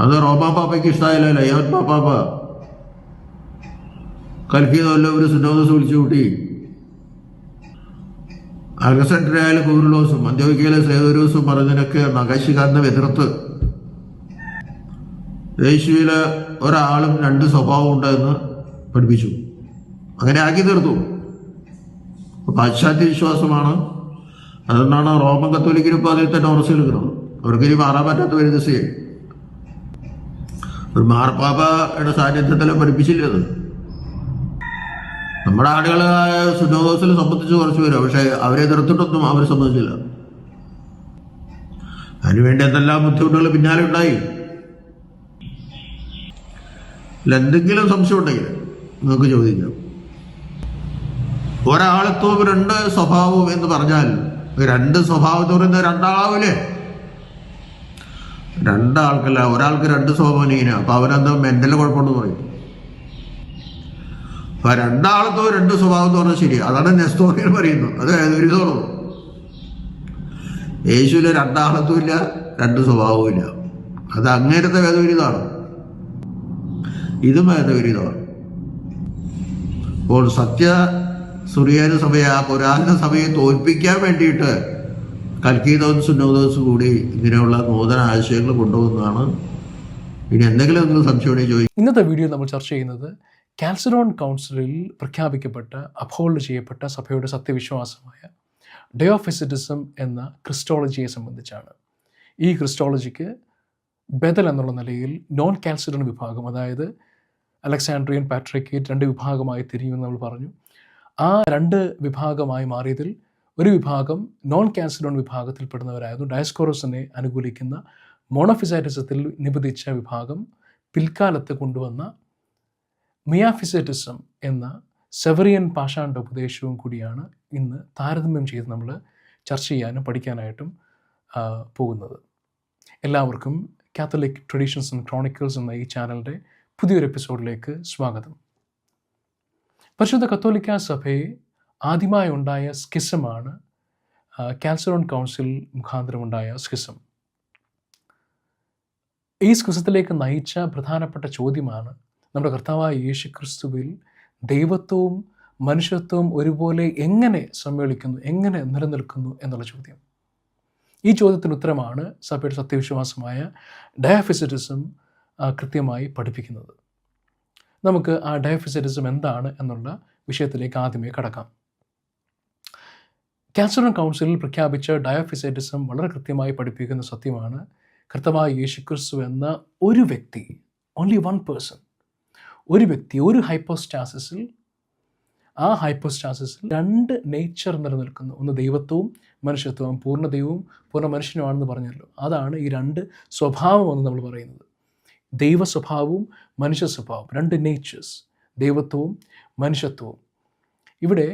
അത് റോമാ പാപ്പയ്ക്ക് ഇഷ്ടമായില്ലല്ലോ. യോൻ പാപ്പാപ്പ കൽക്കിയതല്ലോ ഒരു സിനോദസ് വിളിച്ചു കൂട്ടി. അലക്സാണ്ട്രിയയിലെ കൂറിലോസും അന്ത്യോക്യയിലെ സേവരോസും പറഞ്ഞതിനൊക്കെ നഖശിഖാരനെ എതിർത്ത് യേശുവിലെ ഒരാളും രണ്ട് സ്വഭാവം ഉണ്ടെന്ന് പഠിപ്പിച്ചു. അങ്ങനെ ആക്കി തീർത്തു. പാശ്ചാത്യ വിശ്വാസമാണ്. അതുകൊണ്ടാണ് റോമൻ കത്തോലിക്കിന് ഇപ്പോൾ അതിൽ തന്നെ ഉറച്ചു നിൽക്കുന്നത്. അവർക്ക് ഇനി മാറാൻ പറ്റാത്ത ഒരു ദിശയായി. ഒരു മാർപ്പാപ്പയുടെ സാന്നിധ്യത്തിൽ പഠിപ്പിച്ചില്ലത്. നമ്മുടെ ആളുകൾ സുനോദോസിൽ സംബന്ധിച്ച് കുറച്ച് പേര്, പക്ഷെ അവരെ എതിർത്തിട്ടൊന്നും അവർ സംബന്ധിച്ചില്ല. അതിനുവേണ്ടി എന്തെല്ലാം ബുദ്ധിമുട്ടുകൾ പിന്നാലെ ഉണ്ടായി. എന്തെങ്കിലും സംശയം ഉണ്ടെങ്കിൽ നിങ്ങൾക്ക് ചോദിക്കാം. ഒരാളത്വവും രണ്ട് സ്വഭാവവും എന്ന് പറഞ്ഞാൽ രണ്ട് സ്വഭാവം എന്ന് പറയുന്നത് രണ്ടാളാവില്ലേ? രണ്ടാൾക്കല്ല, ഒരാൾക്ക് രണ്ട് സ്വഭാവം ഇങ്ങനെ. അപ്പൊ അവനെന്താ മെന്റൽ കുഴപ്പമെന്ന് പറയും. അപ്പൊ രണ്ടാളത്തോ രണ്ട് സ്വഭാവം എന്ന് പറഞ്ഞാൽ ശരി. അതാണ് നെസ്തോറിയൻ പറയുന്നത്. അത് വേദവിരുദ്ധമാണോ? യേശുവിന് രണ്ടാളത്തും ഇല്ല, രണ്ട് സ്വഭാവവും ഇല്ല. അത് അങ്ങേരത്തെ വേദവിരുദ്ധമാണ്. ഇതും വേദവിരുദ്ധമാണ്. അപ്പോൾ സുറിയാനി സഭയെ, ആ പുരാതന സഭയെ തോൽപ്പിക്കാൻ വേണ്ടിയിട്ട് കൽക്കീദോസും സുന്നോദോസും കൂടി ഇങ്ങനെയുള്ള നൂതന ആശയങ്ങൾ കൊണ്ടുപോകുന്നതാണ്. ഇനി എന്തെങ്കിലും നിങ്ങൾ സംശയം ചോദിക്കും. ഇന്നത്തെ വീഡിയോ നമ്മൾ ചർച്ച ചെയ്യുന്നത് കാൽസിഡോൺ കൗൺസിലിൽ പ്രഖ്യാപിക്കപ്പെട്ട അപ്ഹോൾഡ് ചെയ്യപ്പെട്ട സഭയുടെ സത്യവിശ്വാസമായ ഡയോഫിസിറ്റിസം എന്ന ക്രിസ്റ്റോളജിയെ സംബന്ധിച്ചാണ്. ഈ ക്രിസ്റ്റോളജിക്ക് ബദൽ എന്നുള്ള നിലയിൽ നോൺ കാൽസിഡോൺ വിഭാഗം, അതായത് അലക്സാൻഡ്രിയൻ, പാട്രിക്കേറ്റ് രണ്ട് വിഭാഗമായി തിരിയുമെന്ന് നമ്മൾ പറഞ്ഞു. ആ രണ്ട് വിഭാഗമായി മാറിയതിൽ ഒരു വിഭാഗം നോൺ കാൽസിഡോൺ വിഭാഗത്തിൽപ്പെടുന്നവരായിരുന്നു. ഡയസ്കോറസിനെ അനുകൂലിക്കുന്ന മോണോഫിസൈറ്റിസത്തിൽ നിബന്ധിച്ച വിഭാഗം പിൽക്കാലത്ത് കൊണ്ടുവന്ന മിയാഫിസൈറ്റിസം എന്ന സെവറിയൻ പാഷാണ്ട ഉപദേശവും കൂടിയാണ് ഇന്ന് താരതമ്യം ചെയ്ത് നമ്മൾ ചർച്ച ചെയ്യാനും പഠിക്കാനായിട്ടും പോകുന്നത്. എല്ലാവർക്കും കാത്തലിക് ട്രഡീഷൻസ് ആൻഡ് ക്രോണിക്കിൾസ് എന്ന ഈ ചാനലിൻ്റെ പുതിയൊരു എപ്പിസോഡിലേക്ക് സ്വാഗതം. പരിശുദ്ധ കത്തോലിക്ക സഭയെ ആദ്യമായി ഉണ്ടായ സ്കിസമാണ് കാൽസിഡോൺ കൗൺസിൽ മുഖാന്തരമുണ്ടായ സ്കിസം. ഈ സ്കിസത്തിലേക്ക് നയിച്ച പ്രധാനപ്പെട്ട ചോദ്യമാണ് നമ്മുടെ കർത്താവായ യേശു ക്രിസ്തുവിൽ ദൈവത്വവും മനുഷ്യത്വവും ഒരുപോലെ എങ്ങനെ സമ്മേളിക്കുന്നു, എങ്ങനെ നിലനിൽക്കുന്നു എന്നുള്ള ചോദ്യം. ഈ ചോദ്യത്തിന് ഉത്തരമാണ് സഭയുടെ സത്യവിശ്വാസമായ ഡയോഫിസിറ്റിസം കൃത്യമായി പഠിപ്പിക്കുന്നത്. നമുക്ക് ആ ഡയോഫിസിറ്റിസം എന്താണ് എന്നുള്ള വിഷയത്തിലേക്ക് ആദ്യമേ കടക്കാം. കാൽസിഡോൺ കൗൺസിലിൽ പ്രഖ്യാപിച്ച ഡയോഫിസിറ്റിസം വളരെ കൃത്യമായി പഠിപ്പിക്കുന്ന സത്യമാണ് കർത്താവായ യേശു ക്രിസ്തു എന്ന ഒരു വ്യക്തി, ഓൺലി വൺ പേഴ്സൺ, ഒരു വ്യക്തി, ഒരു ഹൈപ്പോസ്റ്റാസിസിൽ, ആ ഹൈപ്പോസ്റ്റാസിസിൽ രണ്ട് നേച്ചർ നിലനിൽക്കുന്നു. ഒന്ന് ദൈവത്വവും മനുഷ്യത്വവും, പൂർണ്ണ ദൈവവും പൂർണ്ണ മനുഷ്യനുമാണെന്ന് പറഞ്ഞല്ലോ. അതാണ് ഈ രണ്ട് സ്വഭാവമെന്ന് നമ്മൾ പറയുന്നത്. ദൈവ സ്വഭാവവും മനുഷ്യ സ്വഭാവവും, രണ്ട് നേച്ചേഴ്സ്, ദൈവത്വവും മനുഷ്യത്വവും. ഇവിടെ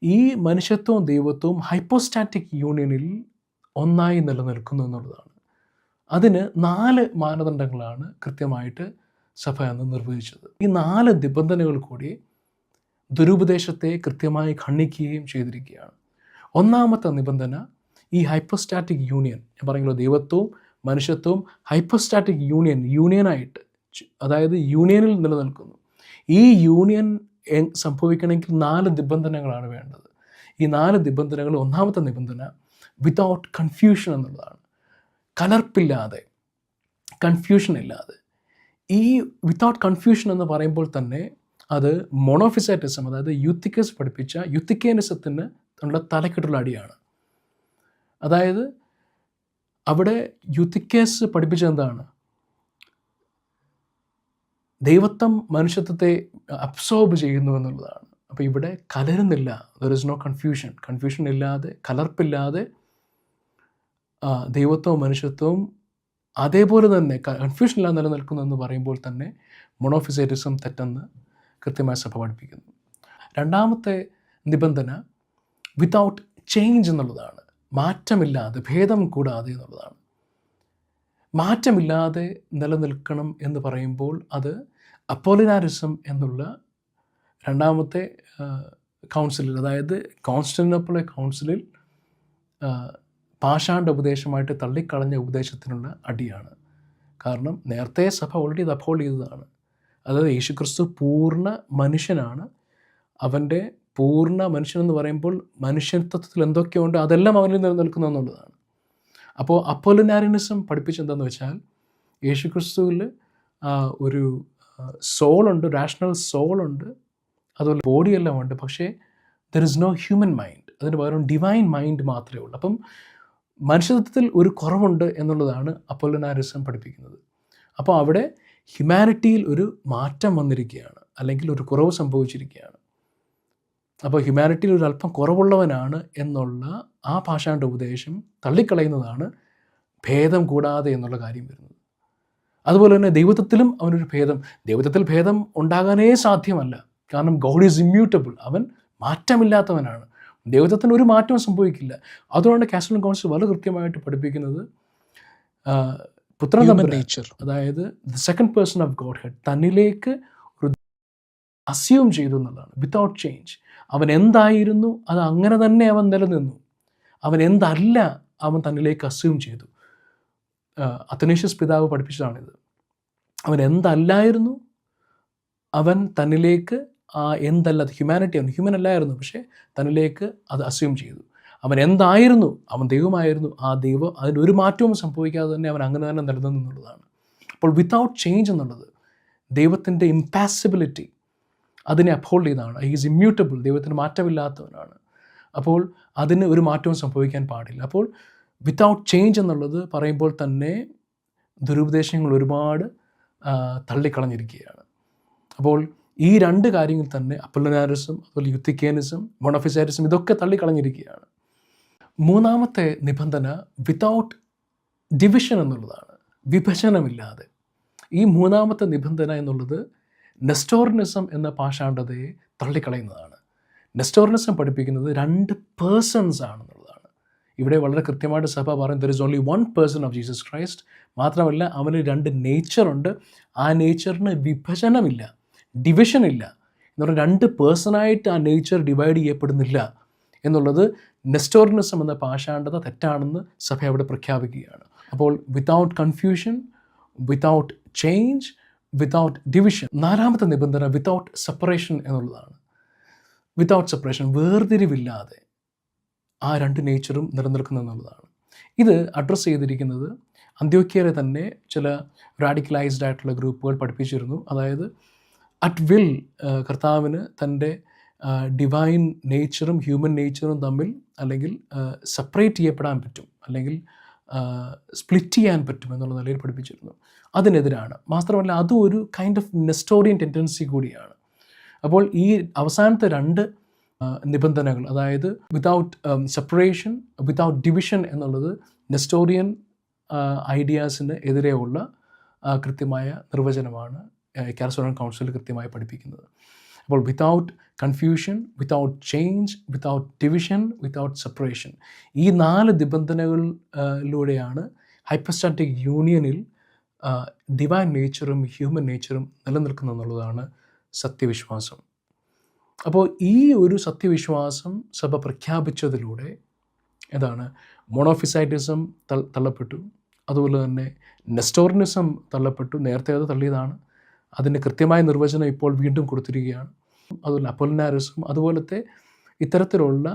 ഈ മനുഷ്യത്വവും ദൈവത്വവും ഹൈപ്പോസ്റ്റാറ്റിക് യൂണിയനിൽ ഒന്നായി നിലനിൽക്കുന്നു എന്നുള്ളതാണ്. അതിന് 4 മാനദണ്ഡങ്ങളാണ് കൃത്യമായിട്ട് സഭ എന്ന് നിർവചിച്ചത്. ഈ 4 നിബന്ധനകൾ കൂടി ദുരുപദേശത്തെ കൃത്യമായി ഖണ്ഡിക്കുകയും ചെയ്തിരിക്കുകയാണ്. ഒന്നാമത്തെ നിബന്ധന, ഈ ഹൈപ്പോസ്റ്റാറ്റിക് യൂണിയൻ, ഞാൻ പറഞ്ഞല്ലോ ദൈവത്വവും മനുഷ്യത്വവും ഹൈപ്പോസ്റ്റാറ്റിക് യൂണിയനായിട്ട്, അതായത് യൂണിയനിൽ നിലനിൽക്കുന്നു. ഈ യൂണിയൻ സംഭവിക്കണമെങ്കിൽ 4 നിബന്ധനകളാണ് വേണ്ടത്. ഈ 4 നിബന്ധനകൾ, ഒന്നാമത്തെ നിബന്ധന വിതൗട്ട് കൺഫ്യൂഷൻ എന്നുള്ളതാണ്. കലർപ്പില്ലാതെ, കൺഫ്യൂഷൻ ഇല്ലാതെ. ഈ വിതൗട്ട് കൺഫ്യൂഷൻ എന്ന് പറയുമ്പോൾ തന്നെ അത് മോണോഫിസൈറ്റിസം, അതായത് യൂത്തിക്കസ് പഠിപ്പിച്ച യൂത്തിക്കേനിസത്തിന് ഉള്ള തലക്കെട്ടുള്ള അടിയാണ്. അതായത് അവിടെ യൂത്തിക്കേസ് പഠിപ്പിച്ചത് എന്താണ്? ദൈവത്വം മനുഷ്യത്വത്തെ അബ്സോർബ് ചെയ്യുന്നു എന്നുള്ളതാണ്. അപ്പോൾ ഇവിടെ കലരുന്നില്ല, there is no confusion. Confusion ഇല്ലാതെ, കലർപ്പില്ലാതെ ദൈവത്വവും മനുഷ്യത്വവും അതേപോലെ തന്നെ കൺഫ്യൂഷൻ ഇല്ലാതെ നിലനിൽക്കുന്നു എന്ന് പറയുമ്പോൾ തന്നെ മോണോഫിസൈറ്റിസം തെറ്റെന്ന് കൃത്യമായി സഭ പഠിപ്പിക്കുന്നു. രണ്ടാമത്തെ നിബന്ധന വിതൗട്ട് ചേഞ്ച് എന്നുള്ളതാണ്. മാറ്റമില്ലാതെ, ഭേദം കൂടാതെ എന്നുള്ളതാണ്. മാറ്റമില്ലാതെ നിലനിൽക്കണം എന്ന് പറയുമ്പോൾ അത് അപ്പോളിനാരിസം എന്നുള്ള രണ്ടാമത്തെ കൗൺസിലിൽ, അതായത് കോൺസ്റ്റാന്റിനോപ്പിൾ കൗൺസിലിൽ പാഷാണ്ട ഉപദേശമായിട്ട് തള്ളിക്കളഞ്ഞ ഉപദേശത്തിനുള്ള അടിയാണ്. കാരണം നേരത്തെ സഭ ഓൾറെഡി ഇത് അപ്ഹോൾഡ് ചെയ്തതാണ്. അതായത് യേശുക്രിസ്തു പൂർണ്ണ മനുഷ്യനാണ്. അവൻ്റെ പൂർണ്ണ മനുഷ്യനെന്ന് പറയുമ്പോൾ മനുഷ്യത്വത്തിൽ എന്തൊക്കെയുണ്ട് അതെല്ലാം അവനിൽ നിലനിൽക്കുന്നു എന്നുള്ളതാണ്. അപ്പോൾ അപ്പോളിനാരിയനിസം പഠിപ്പിച്ചെന്താണെന്ന് വെച്ചാൽ യേശുക്രിസ്തുവിൽ ഒരു സോളുണ്ട്, റാഷണൽ സോളുണ്ട്, അതുപോലെ ബോഡിയെല്ലാം ഉണ്ട്. പക്ഷേ there is no human mind, അതിന് പകരം ഡിവൈൻ മൈൻഡ് മാത്രമേ ഉള്ളൂ. അപ്പം മനുഷ്യത്വത്തിൽ ഒരു കുറവുണ്ട് എന്നുള്ളതാണ് അപ്പോളിനാരിസം പഠിപ്പിക്കുന്നത്. അപ്പോൾ അവിടെ ഹ്യൂമാനിറ്റിയിൽ ഒരു മാറ്റം വന്നിരിക്കുകയാണ്, അല്ലെങ്കിൽ ഒരു കുറവ് സംഭവിച്ചിരിക്കുകയാണ്. അപ്പോൾ ഹ്യൂമാനിറ്റിയിൽ ഒരു അല്പം കുറവുള്ളവനാണ് എന്നുള്ള ആ പാഷാണ്ഡ ഉപദേശം തള്ളിക്കളയുന്നതാണ് ഭേദം കൂടാതെ എന്നുള്ള കാര്യം വരുന്നത്. അതുപോലെ തന്നെ ദൈവത്വത്തിലും അവനൊരു ദൈവത്വത്തിൽ ഭേദം ഉണ്ടാകാനേ സാധ്യമല്ല. കാരണം ഗോഡ് ഈസ് ഇമ്മ്യൂട്ടബിൾ, അവൻ മാറ്റമില്ലാത്തവനാണ്. ദൈവത്വത്തിന് ഒരു മാറ്റവും സംഭവിക്കില്ല. അതുകൊണ്ട് കാത്തലിക് കൗൺസിൽ വളരെ കൃത്യമായിട്ട് പഠിപ്പിക്കുന്നത് പുത്രൻ തമ്പുരാൻ, അതായത് the second person of God head തന്നിലേക്ക് ഒരു അസ്യൂം ചെയ്തു എന്നുള്ളതാണ്, വിത്തൗട്ട് ചേഞ്ച്. അവൻ എന്തായിരുന്നു അത് അങ്ങനെ തന്നെ അവൻ നിലനിന്നു. അവൻ എന്തല്ല അവൻ തന്നിലേക്ക് അസ്യൂം ചെയ്തു. അത്തനേഷ്യസ് പിതാവ് പഠിപ്പിച്ചതാണിത്. അവൻ എന്തല്ലായിരുന്നു അവൻ തന്നിലേക്ക് എന്തല്ല, ഹ്യൂമാനിറ്റി, അവൻ ഹ്യൂമൻ അല്ലായിരുന്നു, പക്ഷേ തന്നിലേക്ക് അത് അസ്യൂം ചെയ്തു. അവൻ എന്തായിരുന്നു, അവൻ ദൈവമായിരുന്നു. ആ ദൈവം അതിനൊരു മാറ്റവും സംഭവിക്കാതെ തന്നെ അവൻ അങ്ങനെ തന്നെ നിലനിന്നു എന്നുള്ളതാണ്. അപ്പോൾ വിത്തൗട്ട് ചേഞ്ച് എന്നുള്ളത് ദൈവത്തിൻ്റെ ഇമ്പാസിബിലിറ്റി അതിനെ അപ്ഹോൾഡ് ചെയ്താണ്. ഈസ് ഇമ്മ്യൂട്ടബിൾ, ദൈവത്തിന് മാറ്റമില്ലാത്തവനാണ്. അപ്പോൾ അതിന് ഒരു മാറ്റവും സംഭവിക്കാൻ പാടില്ല. അപ്പോൾ വിത്തൗട്ട് ചേഞ്ച് എന്നുള്ളത് പറയുമ്പോൾ തന്നെ ദുരുപദേശങ്ങൾ ഒരുപാട് തള്ളിക്കളഞ്ഞിരിക്കുകയാണ്. അപ്പോൾ ഈ രണ്ട് കാര്യങ്ങൾ തന്നെ അപ്പോളിനാരിസം, അതുപോലെ യൂത്തിക്കേനിസം, മൊണോഫിസൈറ്റിസം, ഇതൊക്കെ തള്ളിക്കളഞ്ഞിരിക്കുകയാണ്. മൂന്നാമത്തെ നിബന്ധന വിത്തൗട്ട് ഡിവിഷൻ എന്നുള്ളതാണ്, വിഭജനമില്ലാതെ. ഈ മൂന്നാമത്തെ നിബന്ധന എന്നുള്ളത് നെസ്റ്റോറിനിസം എന്ന പാഷാണ്ഡതയെ തള്ളിക്കളയുന്നതാണ്. നെസ്റ്റോറിനിസം പഠിപ്പിക്കുന്നത് 2 പേഴ്സൺസ് ആണെന്നുള്ളതാണ്. ഇവിടെ വളരെ കൃത്യമായിട്ട് സഭ പറയും there is only 1 person of Jesus Christ. മാത്രമല്ല അവന് 2 നേച്ചറുണ്ട്. ആ നേച്ചറിന് വിഭജനമില്ല, ഡിവിഷനില്ല. എന്ന് പറഞ്ഞാൽ 2 പേഴ്സണായിട്ട് ആ നേച്ചർ ഡിവൈഡ് ചെയ്യപ്പെടുന്നില്ല എന്നുള്ളത് നെസ്റ്റോറിനിസം എന്ന പാഷാണ്ഡത തെറ്റാണെന്ന് സഭ അവിടെ പ്രഖ്യാപിക്കുകയാണ്. അപ്പോൾ without confusion, without change, without division. 4ാമത്തെ നിബന്ധന വിത്തൗട്ട് സെപ്പറേഷൻ എന്നുള്ളതാണ്. വിത്തൗട്ട് സെപ്പറേഷൻ, വേർതിരിവില്ലാതെ ആ 2 നേച്ചറും നിലനിൽക്കുന്നു എന്നുള്ളതാണ്. ഇത് അഡ്രസ്സ് ചെയ്തിരിക്കുന്നത് അന്ത്യോക്യയിലെ തന്നെ ചില റാഡിക്കലൈസ്ഡ് ആയിട്ടുള്ള ഗ്രൂപ്പുകൾ പഠിപ്പിച്ചിരുന്നു. അതായത് അറ്റ് വിൽ കർത്താവിന് തൻ്റെ ഡിവൈൻ നേച്ചറും ഹ്യൂമൻ നേച്ചറും തമ്മിൽ അല്ലെങ്കിൽ സെപ്പറേറ്റ് ചെയ്യപ്പെടാൻ പറ്റും, അല്ലെങ്കിൽ സ്പ്ലിറ്റ് ചെയ്യാൻ പറ്റും എന്നുള്ള നിലയിൽ പഠിപ്പിച്ചിരുന്നു. അതിനെതിരാണ്. മാത്രമല്ല അതും ഒരു കൈൻഡ് ഓഫ് നെസ്റ്റോറിയൻ ടെൻഡൻസി കൂടിയാണ്. അപ്പോൾ ഈ അവസാനത്തെ 2 നിബന്ധനകൾ, അതായത് വിത്തൗട്ട് സെപ്പറേഷൻ, വിത്തൗട്ട് ഡിവിഷൻ എന്നുള്ളത് നെസ്റ്റോറിയൻ ഐഡിയാസിന് എതിരെയുള്ള കൃത്യമായ നിർവചനമാണ് കാൽസോണിയൻ കൗൺസിൽ കൃത്യമായി പഠിപ്പിക്കുന്നത്. അപ്പോൾ without confusion, without change, without division, without separation, ഈ 4 നിബന്ധനകളിലൂടെയാണ് ഹൈപ്പോസ്റ്റാറ്റിക് യൂണിയനിൽ ഡിവൈൻ നേച്ചറും ഹ്യൂമൻ നേച്ചറും നിലനിൽക്കുന്നു എന്നുള്ളതാണ് സത്യവിശ്വാസം. അപ്പോൾ ഈ ഒരു സത്യവിശ്വാസം സഭ പ്രഖ്യാപിച്ചതിലൂടെ എന്താണ്, മോണോഫിസൈറ്റിസം തള്ളപ്പെട്ടു, അതുപോലെ തന്നെ നെസ്റ്റോറിനിസം തള്ളപ്പെട്ടു. നേരത്തെ അത് തള്ളിയതാണ്. അതിന് കൃത്യമായ നിർവചനം ഇപ്പോൾ വീണ്ടും കൊടുത്തിരിക്കുകയാണ്. അതുപോലെ അപ്പോളിനാരിസം, അതുപോലത്തെ ഇത്തരത്തിലുള്ള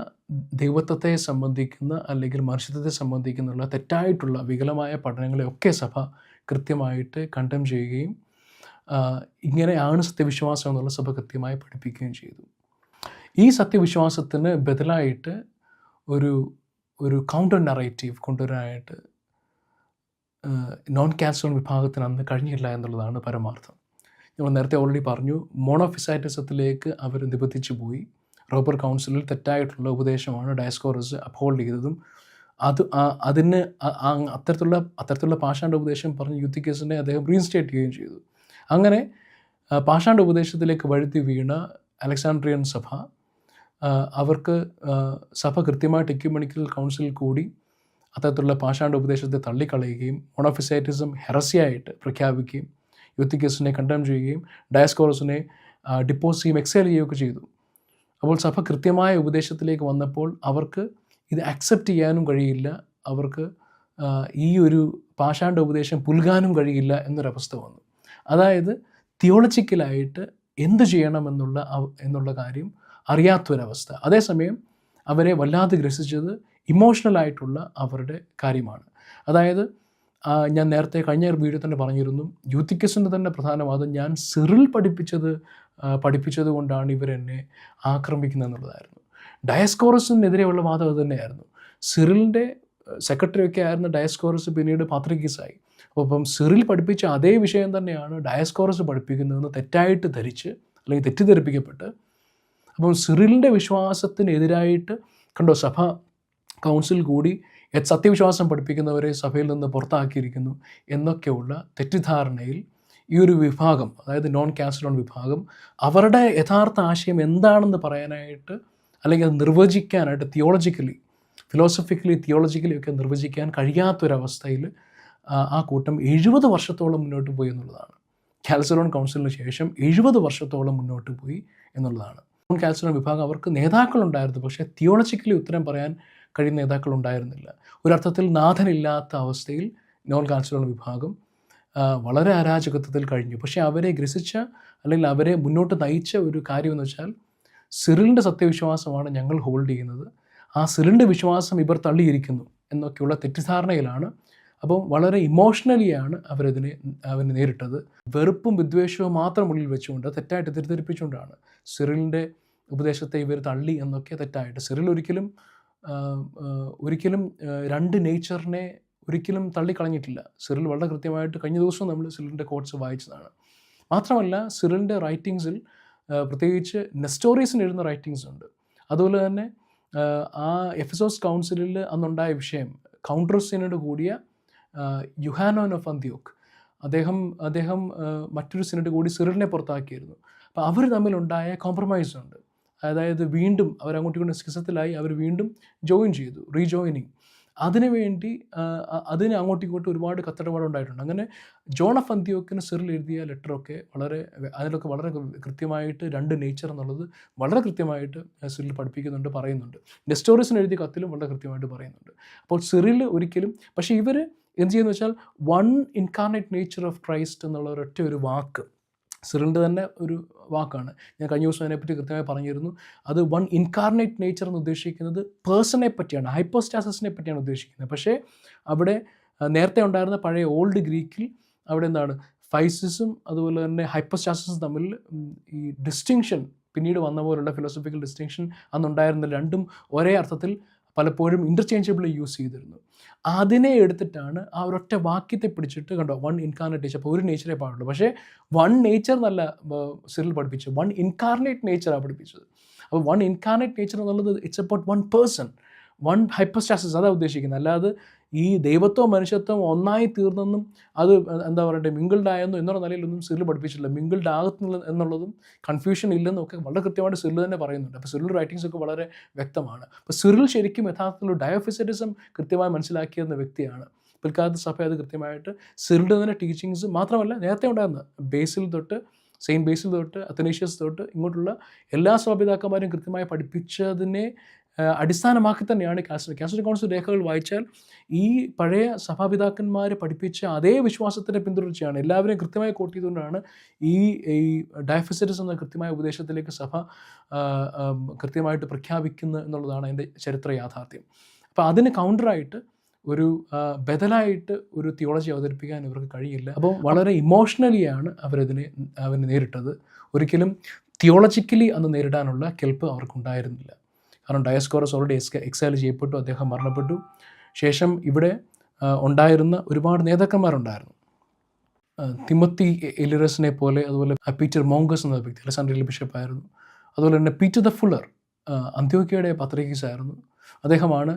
ദൈവത്വത്തെ സംബന്ധിക്കുന്ന അല്ലെങ്കിൽ മനുഷ്യത്വത്തെ സംബന്ധിക്കുന്നുള്ള തെറ്റായിട്ടുള്ള വികലമായ പഠനങ്ങളെയൊക്കെ സഭ കൃത്യമായിട്ട് കണ്ടം ചെയ്യുകയും ഇങ്ങനെയാണ് സത്യവിശ്വാസം എന്നുള്ള സഭ കൃത്യമായി പഠിപ്പിക്കുകയും ചെയ്തു. ഈ സത്യവിശ്വാസത്തിന് ബദലായിട്ട് ഒരു കൗണ്ടർ നറേറ്റീവ് കൊണ്ടുവരാനായിട്ട് നോൺ കാൽസോൺ വിഭാഗത്തിന് അന്ന് കഴിഞ്ഞില്ല എന്നുള്ളതാണ് പരമാർത്ഥം. നമ്മൾ നേരത്തെ ഓൾറെഡി പറഞ്ഞു, മോണോഫിസൈറ്റിസത്തിലേക്ക് അവർ നിബന്ധിച്ചു പോയി. റോബർ കൗൺസിലിൽ തെറ്റായിട്ടുള്ള ഉപദേശമാണ് ഡയസ്കോറസ് അപ്ഹോൾഡ് ചെയ്തതും. അതിന് അത്തരത്തിലുള്ള പാഷാണ്ഡ ഉപദേശം പറഞ്ഞ് യൂത്തിക്കസിനെ അദ്ദേഹം റീഇൻസ്റ്റേറ്റ് ചെയ്യുകയും ചെയ്തു. അങ്ങനെ പാഷാണ്ഡ ഉപദേശത്തിലേക്ക് വഴുതി വീണ അലക്സാണ്ട്രിയൻ സഭ, അവർക്ക് സഭ കൃത്യമായിട്ട് എക്യുമെനിക്കൽ കൗൺസിൽ കൂടി അത്തരത്തിലുള്ള പാഷാണ്ഡ ഉപദേശത്തെ തള്ളിക്കളയുകയും മോണോഫിസൈറ്റിസം ഹെറസിയായിട്ട് പ്രഖ്യാപിക്കുകയും യൂത്തിക്കസിനെ കണ്ടം ചെയ്യുകയും ഡയസ്കോറസിനെ ഡിപ്പോസ് ചെയ്യുകയും എക്സൈൽ ചെയ്യുകയൊക്കെ ചെയ്തു. അപ്പോൾ സഭ കൃത്യമായ ഉപദേശത്തിലേക്ക് വന്നപ്പോൾ അവർക്ക് ഇത് അക്സെപ്റ്റ് ചെയ്യാനും കഴിയില്ല. അവർക്ക് ഈ ഒരു പാഷാണ്ഡ ഉപദേശം പുൽകാനും കഴിയില്ല എന്നൊരവസ്ഥ വന്നു. അതായത് തിയോളജിക്കലായിട്ട് എന്ത് എന്നുള്ള കാര്യം അറിയാത്തൊരവസ്ഥ. അതേസമയം അവരെ വല്ലാതെ ഗ്രസിച്ചത് ഇമോഷണലായിട്ടുള്ള അവരുടെ കാര്യമാണ്. അതായത് ഞാൻ നേരത്തെ കഴിഞ്ഞ വീഡിയോ തന്നെ പറഞ്ഞിരുന്നു, യൂത്തിക്കസിൻ്റെ തന്നെ പ്രധാന വാദം ഞാൻ സിറിൽ പഠിപ്പിച്ചത് കൊണ്ടാണ് ഇവരെന്നെ ആക്രമിക്കുന്നത് എന്നുള്ളതായിരുന്നു. ഡയസ്കോറസിനെതിരെയുള്ള വാദം അത് തന്നെയായിരുന്നു. സിറിലിൻ്റെ സെക്രട്ടറിയൊക്കെ ആയിരുന്ന ഡയസ്കോറസ് പിന്നീട് പാത്രിക്കീസായി. അപ്പം സിറിൽ പഠിപ്പിച്ച അതേ വിഷയം തന്നെയാണ് ഡയസ്കോറസ് പഠിപ്പിക്കുന്നതെന്ന് തെറ്റായിട്ട് ധരിച്ച് അല്ലെങ്കിൽ തെറ്റിദ്ധരിപ്പിക്കപ്പെട്ട്, അപ്പം സിറിലിൻ്റെ വിശ്വാസത്തിനെതിരായിട്ട് കണ്ടോ സഭ കൗൺസിൽ കൂടി സത്യവിശ്വാസം പഠിപ്പിക്കുന്നവരെ സഭയിൽ നിന്ന് പുറത്താക്കിയിരിക്കുന്നു എന്നൊക്കെയുള്ള തെറ്റിദ്ധാരണയിൽ ഈ ഒരു വിഭാഗം, അതായത് നോൺ കാൽസിഡോൺ വിഭാഗം, അവരുടെ യഥാർത്ഥ ആശയം എന്താണെന്ന് പറയാനായിട്ട് അല്ലെങ്കിൽ അത് നിർവചിക്കാനായിട്ട് ഫിലോസഫിക്കലി തിയോളജിക്കലി ഒക്കെ നിർവചിക്കാൻ കഴിയാത്തൊരവസ്ഥയിൽ ആ കൂട്ടം 70 വർഷത്തോളം മുന്നോട്ട് പോയി എന്നുള്ളതാണ്. കാൽസിഡോൺ കൗൺസിലിന് ശേഷം 70 വർഷത്തോളം മുന്നോട്ട് പോയി എന്നുള്ളതാണ്. നോൺ കാൽസിഡോൺ വിഭാഗം അവർക്ക് നേതാക്കളുണ്ടായിരുന്നു, പക്ഷേ തിയോളജിക്കലി ഉത്തരം പറയാൻ കഴിയുന്ന നേതാക്കളുണ്ടായിരുന്നില്ല. ഒരർത്ഥത്തിൽ നാഥനില്ലാത്ത അവസ്ഥയിൽ നോൺ കാൽസിഡോൺ വിഭാഗം വളരെ അരാജകത്വത്തിൽ കഴിഞ്ഞു. പക്ഷേ അവരെ ഗ്രസിച്ച അല്ലെങ്കിൽ അവരെ മുന്നോട്ട് നയിച്ച ഒരു കാര്യമെന്ന് വെച്ചാൽ സിറിലിൻ്റെ സത്യവിശ്വാസമാണ് ഞങ്ങൾ ഹോൾഡ് ചെയ്യുന്നത്, ആ സിറിലിൻ്റെ വിശ്വാസം ഇവർ തള്ളിയിരിക്കുന്നു എന്നൊക്കെയുള്ള തെറ്റിദ്ധാരണയിലാണ്. അപ്പം വളരെ ഇമോഷണലിയാണ് അവനെ നേരിട്ടത്. വെറുപ്പും വിദ്വേഷവും മാത്രം ഉള്ളിൽ വെച്ചുകൊണ്ട് തെറ്റായിട്ട് തെറ്റിദ്ധരിപ്പിച്ചുകൊണ്ടാണ് സിറിലിൻ്റെ ഉപദേശത്തെ ഇവർ തള്ളി എന്നൊക്കെ തെറ്റായിട്ട്. സിറിൽ ഒരിക്കലും രണ്ട് നേച്ചറിനെ ഒരിക്കലും തള്ളിക്കളഞ്ഞിട്ടില്ല. സിറിൽ വളരെ കൃത്യമായിട്ട് കഴിഞ്ഞ ദിവസം നമ്മൾ സിറിലിൻ്റെ കോട്ട്സ് വായിച്ചതാണ്. മാത്രമല്ല സിറിലിൻ്റെ റൈറ്റിങ്സിൽ പ്രത്യേകിച്ച് നെസ്റ്റോറിയസിന് എഴുതുന്ന റൈറ്റിങ്സ് ഉണ്ട്. അതുപോലെ തന്നെ ആ എഫെസോസ് കൗൺസിലിൽ അന്നുണ്ടായ വിഷയം കൗണ്ടർ കൂടിയ യുഹാനോൻ ഓഫ് അന്ത്യോക്ക് അദ്ദേഹം മറ്റൊരു സിനഡ് കൂടി സിറിലിനെ പുറത്താക്കിയിരുന്നു. അപ്പോൾ അവർ തമ്മിലുണ്ടായ കോംപ്രമൈസ് ഉണ്ട്. അതായത് വീണ്ടും അവരങ്ങോട്ടും ഇങ്ങോട്ടും സ്കിസത്തിലായി, അവർ വീണ്ടും റീജോയിനിങ്. അതിനുവേണ്ടി അതിന് അങ്ങോട്ടും ഇങ്ങോട്ടും ഒരുപാട് കത്തടപാടുണ്ടായിട്ടുണ്ട്. അങ്ങനെ ജോൺ ഓഫ് അന്ത്യോക്കിന് സിറിൽ എഴുതിയ ലെറ്ററൊക്കെ അതിലൊക്കെ വളരെ കൃത്യമായിട്ട് രണ്ട് നേച്ചർ എന്നുള്ളത് വളരെ കൃത്യമായിട്ട് സിറിൽ പഠിപ്പിക്കുന്നുണ്ട്, പറയുന്നുണ്ട്. നെസ്റ്റോറിയസിന് എഴുതിയ കത്തിലും വളരെ കൃത്യമായിട്ട് പറയുന്നുണ്ട്. അപ്പോൾ സിറിൽ ഒരിക്കലും, പക്ഷേ ഇവർ എന്ത് ചെയ്യുന്നു വെച്ചാൽ one incarnate nature of Christ എന്നുള്ള ഒരൊറ്റ ഒരു വാക്ക് സിറിലിൻ്റെ തന്നെ ഒരു വാക്കാണ്. ഞാൻ കഴിഞ്ഞ ദിവസം അതിനെപ്പറ്റി കൃത്യമായി പറഞ്ഞിരുന്നു. അത് വൺ ഇൻകാർണേറ്റ് നേച്ചർ എന്ന് ഉദ്ദേശിക്കുന്നത് പേഴ്സണെ പറ്റിയാണ്, ഹൈപ്പോസ്റ്റാസിസിനെ പറ്റിയാണ് ഉദ്ദേശിക്കുന്നത്. പക്ഷേ അവിടെ നേരത്തെ ഉണ്ടായിരുന്ന പഴയ ഓൾഡ് ഗ്രീക്കിൽ അവിടെ എന്താണ് ഫൈസിസും അതുപോലെ തന്നെ ഹൈപ്പോസ്റ്റാസിസും തമ്മിൽ ഈ ഡിസ്റ്റിങ്ഷൻ പിന്നീട് വന്ന പോലുള്ള ഫിലോസഫിക്കൽ ഡിസ്റ്റിങ്ഷൻ അന്നുണ്ടായിരുന്ന രണ്ടും ഒരേ അർത്ഥത്തിൽ പലപ്പോഴും ഇൻ്റർചേഞ്ചബിളി യൂസ് ചെയ്തിരുന്നു. അതിനെ എടുത്തിട്ടാണ് ആ ഒരൊറ്റ വാക്യത്തെ പിടിച്ചിട്ട് കണ്ടോ വൺ ഇൻകാർണേറ്റ് നേച്ചർ. അപ്പോൾ ഒരു നേച്ചറേ പാടുള്ളൂ, പക്ഷേ വൺ നേച്ചർ എന്നല്ല സിറിൽ പഠിപ്പിച്ചത്, വൺ ഇൻകാർണേറ്റ് നേച്ചറാണ് പഠിപ്പിച്ചത്. അപ്പോൾ വൺ ഇൻകാർണേറ്റ് നേച്ചർ എന്നുള്ളത് it's about one person, one hypostasis, അതാണ് ഉദ്ദേശിക്കുന്നത്. അല്ലാതെ ഈ ദൈവത്വം മനുഷ്യത്വം ഒന്നായി തീർന്നെന്നും അത് എന്താ പറയണ്ടേ മിങ്കിൾഡ് ആയെന്നും എന്നുള്ള നിലയിലൊന്നും സിറിൽ പഠിപ്പിച്ചിട്ടില്ല. മിങ്കിൾഡ് ആകുന്നില്ല എന്നുള്ളതും കൺഫ്യൂഷൻ ഇല്ലെന്നും ഒക്കെ വളരെ കൃത്യമായിട്ട് സിറിൽ തന്നെ പറയുന്നുണ്ട്. അപ്പോൾ സിറിൽ റൈറ്റിങ്സ് ഒക്കെ വളരെ വ്യക്തമാണ്. അപ്പോൾ സിറിൽ ശരിക്കും യഥാർത്ഥത്തിൽ ഡയോഫിസറ്റിസം കൃത്യമായി മനസ്സിലാക്കിയിരുന്ന വ്യക്തിയാണ്. പിൽക്കാലത്ത് സഭ അത് കൃത്യമായിട്ട് സിറിലിൻ്റെ തന്നെ ടീച്ചിങ്സ് മാത്രമല്ല നേരത്തെ ഉണ്ടായിരുന്ന സെയിൻറ്റ് ബേസിൽ തൊട്ട് അത്തനേഷ്യസ് തൊട്ട് ഇങ്ങോട്ടുള്ള എല്ലാ സഭാപിതാക്കന്മാരും കൃത്യമായി പഠിപ്പിച്ചതിനെ അടിസ്ഥാനമാക്കി തന്നെയാണ് കാൽസിഡോൺ കൗൺസിൽ രേഖകൾ വായിച്ചാൽ ഈ പഴയ സഭാപിതാക്കന്മാർ പഠിപ്പിച്ച അതേ വിശ്വാസത്തിൻ്റെ പിന്തുടർച്ചയാണ്. എല്ലാവരെയും കൃത്യമായി കോട്ട് ചെയ്തുകൊണ്ടാണ് ഈ ഡയോഫിസറ്റിസം എന്ന കൃത്യമായ ഉപദേശത്തിലേക്ക് സഭ കൃത്യമായിട്ട് പ്രഖ്യാപിക്കുന്നത് എന്നുള്ളതാണ് അതിൻ്റെ ചരിത്ര യാഥാർത്ഥ്യം. അപ്പോൾ അതിന് കൗണ്ടറായിട്ട് ഒരു ബദലായിട്ട് ഒരു തിയോളജി അവതരിപ്പിക്കാൻ ഇവർക്ക് കഴിയില്ല. അപ്പോൾ വളരെ ഇമോഷണലിയാണ് അവനെ നേരിട്ടത്. ഒരിക്കലും തിയോളജിക്കലി അന്ന് നേരിടാനുള്ള കെൽപ്പ് അവർക്കുണ്ടായിരുന്നില്ല. കാരണം ഡയസ്കോറസ് ഓൾറെഡി എക്സൈൽ ചെയ്യപ്പെട്ടു, അദ്ദേഹം മരണപ്പെട്ടു. ശേഷം ഇവിടെ ഉണ്ടായിരുന്ന ഒരുപാട് നേതാക്കന്മാരുണ്ടായിരുന്നു. തിമോത്തി എലിറസിനെ പോലെ, അതുപോലെ പീറ്റർ മോങ്കസ് എന്ന വ്യക്തി അലക്സാണ്ട്രിയയിലെ ബിഷപ്പായിരുന്നു. അതുപോലെ തന്നെ പീറ്റർ ദ ഫുള്ളർ അന്ത്യോക്യയുടെ പത്രികീസ് ആയിരുന്നു. അദ്ദേഹമാണ്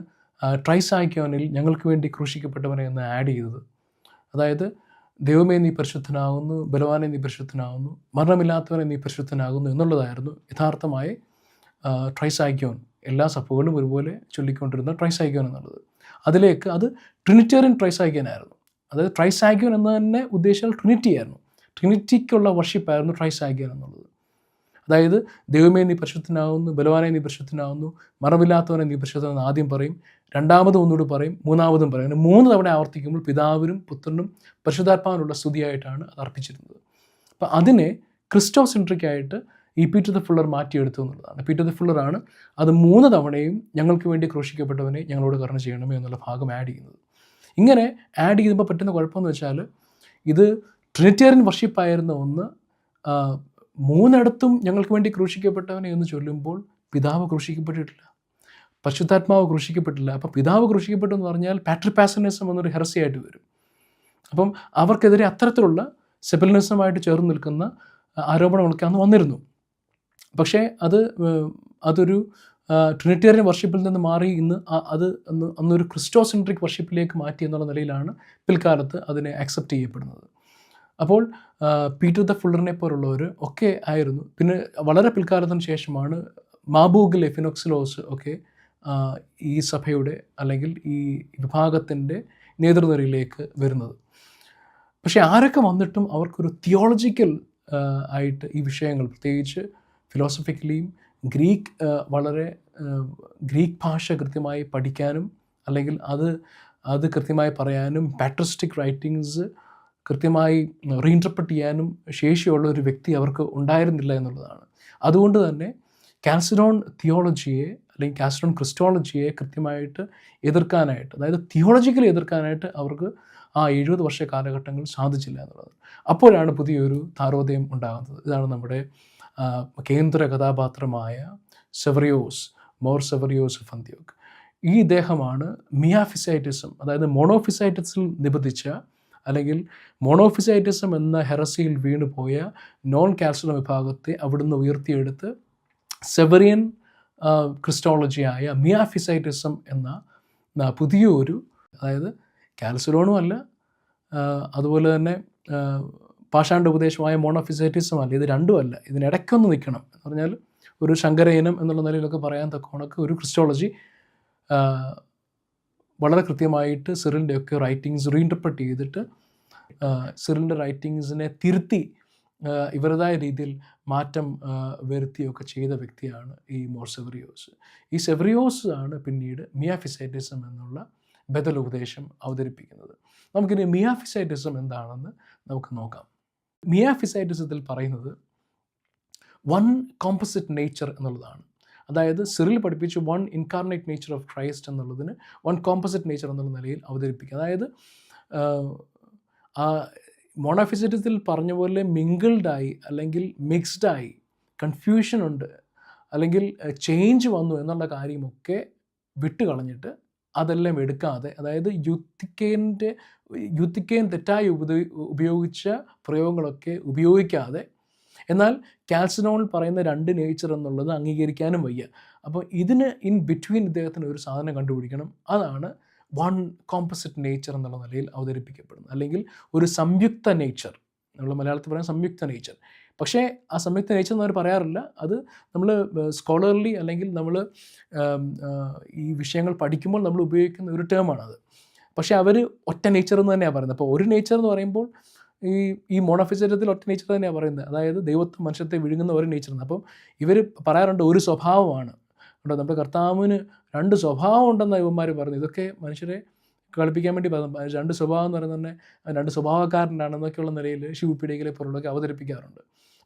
ട്രൈസാക്യോനിൽ ഞങ്ങൾക്ക് വേണ്ടി ക്രൂശിക്കപ്പെട്ടവനെ എന്ന് ആഡ് ചെയ്തത്. അതായത് ദൈവമേ നീ പരിശുദ്ധനാകുന്നു, ബലവാനെ നീ പരിശുദ്ധനാകുന്നു, മരണമില്ലാത്തവനെ നീ പരിശുദ്ധനാകുന്നു എന്നുള്ളതായിരുന്നു യഥാർത്ഥമായി ട്രൈസാക്യോൻ. എല്ലാ സഭകളും ഒരുപോലെ ചൊല്ലിക്കൊണ്ടിരുന്ന ട്രൈസാക്യോൻ എന്നുള്ളത്. അതിലേക്ക് അത് ട്രിനിറ്റേറിയൻ ട്രൈസാക്യോൻ ആയിരുന്നു. അതായത് ട്രൈസാക്യോൻ എന്ന് തന്നെ ഉദ്ദേശിച്ചാൽ ട്രിനിറ്റി ആയിരുന്നു. ട്രിനിറ്റിക്കുള്ള വർഷിപ്പായിരുന്നു ട്രൈസാക്യോൻ എന്നുള്ളത്. അതായത് ദൈവമേ നീ പരിശുദ്ധനാകുന്നു, ബലവാനെ നീ പരിശുദ്ധനാകുന്നു, മറവില്ലാത്തവനെ നീ പരിശുദ്ധനെന്ന് ആദ്യം പറയും, രണ്ടാമതും ഒന്നുകൂടി പറയും, മൂന്നാമതും പറയും. അങ്ങനെ 3 തവണ ആവർത്തിക്കുമ്പോൾ പിതാവിനും പുത്രനും പരിശുദ്ധാത്മാവിനുള്ള സ്തുതിയായിട്ടാണ് അത് അർപ്പിച്ചിരുന്നത്. അപ്പം അതിനെ ക്രിസ്റ്റോസെൻട്രിക് ആയിട്ട് ഈ പീറ്റർ ദ ഫുള്ളർ മാറ്റിയെടുത്തു എന്നുള്ളതാണ്. പീറ്റർ ദ ഫുള്ളറാണ് അത് 3 തവണയും ഞങ്ങൾക്ക് വേണ്ടി ക്രൂശിക്കപ്പെട്ടവനെ ഞങ്ങളോട് കരുണ ചെയ്യണമേ എന്നുള്ള ഭാഗം ആഡ് ചെയ്യുന്നത്. ഇങ്ങനെ ആഡ് ചെയ്യുമ്പോൾ പറ്റുന്ന കുഴപ്പമെന്ന് വെച്ചാൽ ഇത് ട്രിനിറ്റേറിയൻ വർഷിപ്പായിരുന്ന ഒന്ന് 3 ഞങ്ങൾക്ക് വേണ്ടി ക്രൂശിക്കപ്പെട്ടവനെ എന്ന് ചൊല്ലുമ്പോൾ പിതാവ് ക്രൂശിക്കപ്പെട്ടിട്ടില്ല, പരിശുദ്ധാത്മാവ് ക്രൂശിക്കപ്പെട്ടില്ല. അപ്പം പിതാവ് ക്രൂശിക്കപ്പെട്ടു എന്ന് പറഞ്ഞാൽ പാട്രിപാസനിസം എന്നൊരു ഹെറസിയായിട്ട് വരും. അപ്പം അവർക്കെതിരെ അത്തരത്തിലുള്ള സെബലിനിസമായിട്ട് ചേർന്ന് നിൽക്കുന്ന ആരോപണങ്ങളൊക്കെ അന്ന് വന്നിരുന്നു. പക്ഷേ അതൊരു ട്രിനിറ്റേറിയൻ വർഷിപ്പിൽ നിന്ന് മാറി അന്നൊരു ക്രിസ്റ്റോസെൻട്രിക് വർഷിപ്പിലേക്ക് മാറ്റി എന്നുള്ള നിലയിലാണ് പിൽക്കാലത്ത് അതിനെ അക്സെപ്റ്റ് ചെയ്യപ്പെടുന്നത്. അപ്പോൾ പീറ്റർ ദ ഫുള്ളറിനെ പോലുള്ളവർ ഒക്കെ ആയിരുന്നു. പിന്നെ വളരെ പിൽക്കാലത്തിന് ശേഷമാണ് മാബൂഗിലെ ഫിനോക്സിലോസ് ഒക്കെ ഈ സഭയുടെ അല്ലെങ്കിൽ ഈ വിഭാഗത്തിൻ്റെ നേതൃനിരയിലേക്ക് വരുന്നത്. പക്ഷേ ആരൊക്കെ വന്നിട്ടും അവർക്കൊരു തിയോളജിക്കൽ ആയിട്ട് ഈ വിഷയങ്ങൾ, പ്രത്യേകിച്ച് ഫിലോസഫിക്കലിയും ഗ്രീക്ക് ഭാഷ കൃത്യമായി പഠിക്കാനും അല്ലെങ്കിൽ അത് കൃത്യമായി പറയാനും പാട്രിസ്റ്റിക് റൈറ്റിങ്സ് കൃത്യമായി റീഇൻറ്റർപ്രറ്റ് ചെയ്യാനും ശേഷിയുള്ള ഒരു വ്യക്തി അവർക്ക് ഉണ്ടായിരുന്നില്ല എന്നുള്ളതാണ്. അതുകൊണ്ട് തന്നെ കാൽസിഡോൺ തിയോളജിയെ അല്ലെങ്കിൽ കാൽസിഡോൺ ക്രിസ്റ്റോളജിയെ കൃത്യമായിട്ട് എതിർക്കാനായിട്ട്, അതായത് തിയോളജിക്കലി എതിർക്കാനായിട്ട് അവർക്ക് ആ 70 വർഷ കാലഘട്ടങ്ങൾ സാധിച്ചില്ല എന്നുള്ളത്. അപ്പോഴാണ് പുതിയൊരു താരോദയം ഉണ്ടാകുന്നത്. ഇതാണ് നമ്മുടെ കേന്ദ്ര കഥാപാത്രമായ മോർ സെവറിയോസ് ഓഫ് അന്ത്യോക്ക്. ഈ ഇദ്ദേഹമാണ് മിയാഫിസൈറ്റിസം, അതായത് മോണോഫിസൈറ്റിസിൽ നിബന്ധിച്ച അല്ലെങ്കിൽ മോണോഫിസൈറ്റിസം എന്ന ഹെറസിയിൽ വീണുപോയ നോൺ കാൽസിഡോൺ വിഭാഗത്തെ അവിടുന്ന് ഉയർത്തിയെടുത്ത് സെവറിയൻ ക്രിസ്റ്റോളജിയായ മിയാഫിസൈറ്റിസം എന്ന പുതിയൊരു, അതായത് കാൽസിഡോണും അല്ല, അതുപോലെ തന്നെ പാഷാണ്ഡ ഉപദേശമായ മോണോഫിസൈറ്റിസം അല്ല, ഇത് രണ്ടുമല്ല, ഇതിനിടയ്ക്കൊന്ന് നിൽക്കണം എന്ന് പറഞ്ഞാൽ ഒരു ശങ്കരയനം എന്നുള്ള നിലയിലൊക്കെ പറയാൻ തക്കണക്ക് ഒരു ക്രിസ്റ്റോളജി വളരെ കൃത്യമായിട്ട് സിറിലിൻ്റെയൊക്കെ റൈറ്റിങ്സ് റീഇൻറ്റർപ്രറ്റ് ചെയ്തിട്ട് സിറിലിൻ്റെ റൈറ്റിങ്സിനെ തിരുത്തി ഇവരുടേതായ രീതിയിൽ മാറ്റം വരുത്തിയൊക്കെ ചെയ്ത വ്യക്തിയാണ് ഈ മോർ സെവറിയോസ്. ഈ സെവറിയോസ് ആണ് പിന്നീട് മിയാഫിസൈറ്റിസം എന്നുള്ള ബദൽ ഉപദേശം അവതരിപ്പിക്കുന്നത്. നമുക്കിനി മിയാഫിസൈറ്റിസം എന്താണെന്ന് നമുക്ക് നോക്കാം. മിയാഫിസൈറ്റിസത്തിൽ പറയുന്നത് വൺ കോമ്പോസിറ്റ് നേച്ചർ എന്നുള്ളതാണ്. അതായത് സിറിൽ പഠിപ്പിച്ച one incarnate nature of Christ എന്നുള്ളതിന് വൺ കോമ്പോസിറ്റ് നേച്ചർ എന്നുള്ള നിലയിൽ അവതരിപ്പിക്കുക. അതായത് മോണോഫിസൈറ്റിസത്തിൽ പറഞ്ഞ പോലെ മിങ്കിൾഡായി അല്ലെങ്കിൽ മിക്സ്ഡായി കൺഫ്യൂഷൻ ഉണ്ട് അല്ലെങ്കിൽ ചേഞ്ച് വന്നു എന്നുള്ള കാര്യമൊക്കെ വിട്ടുകളഞ്ഞിട്ട് അതെല്ലാം എടുക്കാതെ, അതായത് യുത്തിക്കേൻ തെറ്റായി ഉപയോഗിച്ച പ്രയോഗങ്ങളൊക്കെ ഉപയോഗിക്കാതെ, എന്നാൽ കാൽസിഡോണിൽ പറയുന്ന 2 നേച്ചർ എന്നുള്ളത് അംഗീകരിക്കാനും വയ്യ. അപ്പോൾ ഇതിന് ഇൻ ബിറ്റ്വീൻ ഇദ്ദേഹത്തിന് ഒരു സാധനം കണ്ടുപിടിക്കണം. അതാണ് വൺ കോമ്പോസിറ്റ് നേച്ചർ എന്നുള്ള നിലയിൽ അവതരിപ്പിക്കപ്പെടുന്നത്, അല്ലെങ്കിൽ ഒരു സംയുക്ത നേച്ചർ. നമ്മൾ മലയാളത്തിൽ പറയാൻ സംയുക്ത നേച്ചർ. പക്ഷേ ആ സംയുക്ത നേച്ചർ എന്നവർ പറയാറില്ല. അത് നമ്മൾ സ്കോളർലി അല്ലെങ്കിൽ നമ്മൾ ഈ വിഷയങ്ങൾ പഠിക്കുമ്പോൾ നമ്മൾ ഉപയോഗിക്കുന്ന ഒരു ടേമാണത്. പക്ഷേ അവർ ഒറ്റ നേച്ചർ എന്ന് തന്നെയാണ് പറയുന്നത്. അപ്പോൾ ഒരു നേച്ചർ എന്ന് പറയുമ്പോൾ ഈ മോണോഫിസൈറ്റിസത്തിൽ ഒറ്റ നേച്ചർ തന്നെയാണ് പറയുന്നത്, അതായത് ദൈവത്വം മനുഷ്യത്തെ വിഴുങ്ങുന്ന ഒരു നേച്ചറാണ്. അപ്പം ഇവർ പറയാറുണ്ട് ഒരു സ്വഭാവമാണ് കേട്ടോ, നമ്മുടെ കർത്താവിന് 2 സ്വഭാവം ഉണ്ടെന്ന് ഇവന്മാർ പറഞ്ഞു. ഇതൊക്കെ മനുഷ്യരെ കളിപ്പിക്കാൻ വേണ്ടി പറഞ്ഞു. 2 സ്വഭാവം എന്ന് പറയുന്നത് തന്നെ 2 സ്വഭാവക്കാരനാണെന്നൊക്കെയുള്ള നിലയിൽ ശിവപീഡികയിലെ പോലുള്ളതൊക്കെ അവതരിപ്പിക്കാറുണ്ട്.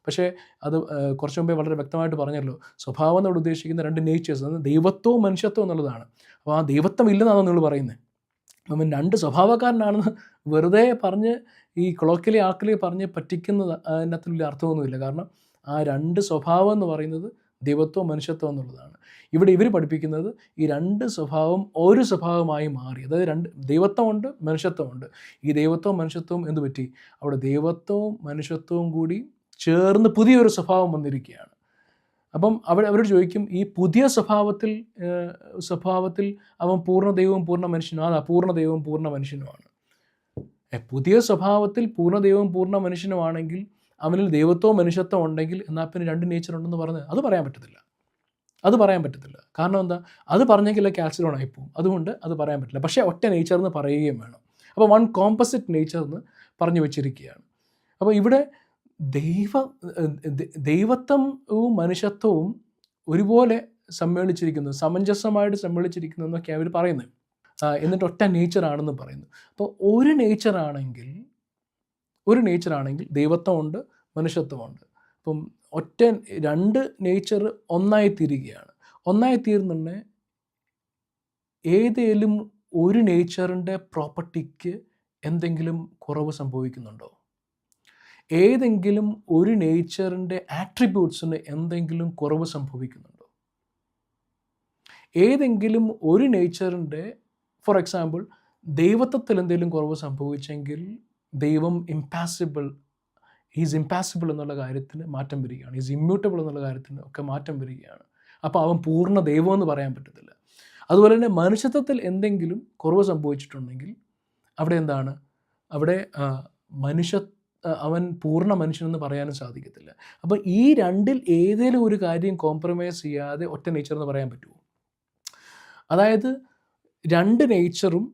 പക്ഷേ അത് കുറച്ച് മുമ്പേ വളരെ വ്യക്തമായിട്ട് പറഞ്ഞല്ലോ, സ്വഭാവം എന്നോട് ഉദ്ദേശിക്കുന്ന 2 നേച്ചേഴ്സ്, അത് ദൈവത്വവും മനുഷ്യത്വവും എന്നുള്ളതാണ്. അപ്പോൾ ആ ദൈവത്വം ഇല്ലെന്നാണ് നിങ്ങൾ പറയുന്നത്. അപ്പം 2 സ്വഭാവക്കാരനാണെന്ന് വെറുതെ പറഞ്ഞ് ഈ കൊളോക്കിയലി ആൾക്കിലി പറഞ്ഞ് പറ്റിക്കുന്നത് അതിനകത്ത് വലിയ അർത്ഥമൊന്നുമില്ല. കാരണം ആ 2 സ്വഭാവം എന്ന് പറയുന്നത് ദൈവത്വം മനുഷ്യത്വം എന്നുള്ളതാണ്. ഇവിടെ ഇവർ പഠിപ്പിക്കുന്നത് ഈ 2 സ്വഭാവം ഒരു സ്വഭാവമായി മാറി. അതായത് 2 ദൈവത്വമുണ്ട്, മനുഷ്യത്വമുണ്ട്. ഈ ദൈവത്വവും മനുഷ്യത്വവും എന്ത് പറ്റി? അവിടെ ദൈവത്വവും മനുഷ്യത്വവും കൂടി ചേർന്ന് പുതിയൊരു സ്വഭാവം വന്നിരിക്കുകയാണ്. അപ്പം അവരോട് ചോദിക്കും, ഈ പുതിയ സ്വഭാവത്തിൽ അവൻ പൂർണ്ണ ദൈവവും പൂർണ്ണ മനുഷ്യനും? അത് അപൂർണ്ണ ദൈവവും പൂർണ്ണ മനുഷ്യനുമാണ്. പുതിയ സ്വഭാവത്തിൽ പൂർണ്ണ ദൈവവും പൂർണ്ണ മനുഷ്യനുമാണെങ്കിൽ അവനിൽ ദൈവത്വവും മനുഷ്യത്വം ഉണ്ടെങ്കിൽ എന്നാൽ പിന്നെ 2 നേച്ചർ ഉണ്ടെന്ന് പറഞ്ഞ് അത് പറയാൻ പറ്റത്തില്ല. കാരണം എന്താ? അത് പറഞ്ഞെങ്കിൽ കാൽസിഡോൺ ആയിപ്പോവും. അതുകൊണ്ട് അത് പറയാൻ പറ്റില്ല. പക്ഷേ ഒറ്റ നേച്ചർ എന്ന് പറയുകയും വേണം. അപ്പോൾ വൺ കോമ്പോസിറ്റ് നേച്ചർ എന്ന് പറഞ്ഞു വെച്ചിരിക്കുകയാണ്. അപ്പോൾ ഇവിടെ ദൈവത്വവും മനുഷ്യത്വവും ഒരുപോലെ സമഞ്ജസമായിട്ട് സമ്മേളിച്ചിരിക്കുന്നു എന്നൊക്കെയാണ് അവർ പറയുന്നത്. എന്നിട്ട് ഒറ്റ നേച്ചറാണെന്ന് പറയുന്നു. അപ്പോൾ ഒരു നേച്ചറാണെങ്കിൽ ദൈവത്വമുണ്ട്, മനുഷ്യത്വമുണ്ട്. അപ്പം രണ്ട് നേച്ചർ ഒന്നായി തീരുകയാണ്. ഒന്നായി തീർന്നുണ്ടെ ഏതേലും ഒരു നേച്ചറിൻ്റെ പ്രോപ്പർട്ടിക്ക് എന്തെങ്കിലും കുറവ് സംഭവിക്കുന്നുണ്ടോ? ഏതെങ്കിലും ഒരു നേച്ചറിൻ്റെ ആട്രിബ്യൂട്ട്സിന് എന്തെങ്കിലും കുറവ് സംഭവിക്കുന്നുണ്ടോ? ഏതെങ്കിലും ഒരു നേച്ചറിൻ്റെ, ഫോർ എക്സാമ്പിൾ, ദൈവത്വത്തിൽ എന്തെങ്കിലും കുറവ് സംഭവിച്ചെങ്കിൽ ദൈവം ഈസ് ഇമ്പാസിബിൾ എന്നുള്ള കാര്യത്തിന് മാറ്റം വരികയാണ്. ഈസ് ഇമ്മ്യൂട്ടബിൾ എന്നുള്ള കാര്യത്തിന് ഒക്കെ മാറ്റം വരികയാണ്. അപ്പോൾ അവൻ പൂർണ്ണ ദൈവമെന്ന് പറയാൻ പറ്റത്തില്ല. അതുപോലെ തന്നെ മനുഷ്യത്വത്തിൽ എന്തെങ്കിലും കുറവ് സംഭവിച്ചിട്ടുണ്ടെങ്കിൽ അവിടെ എന്താണ്? അവിടെ അവൻ പൂർണ്ണ മനുഷ്യനെന്ന് പറയാനും സാധിക്കത്തില്ല. അപ്പോൾ ഈ രണ്ടിൽ ഏതെങ്കിലും ഒരു കാര്യം കോംപ്രമൈസ് ചെയ്യാതെ ഒറ്റ നേച്ചർ എന്ന് പറയാൻ പറ്റുമോ? അതായത് രണ്ട് നേച്ചറും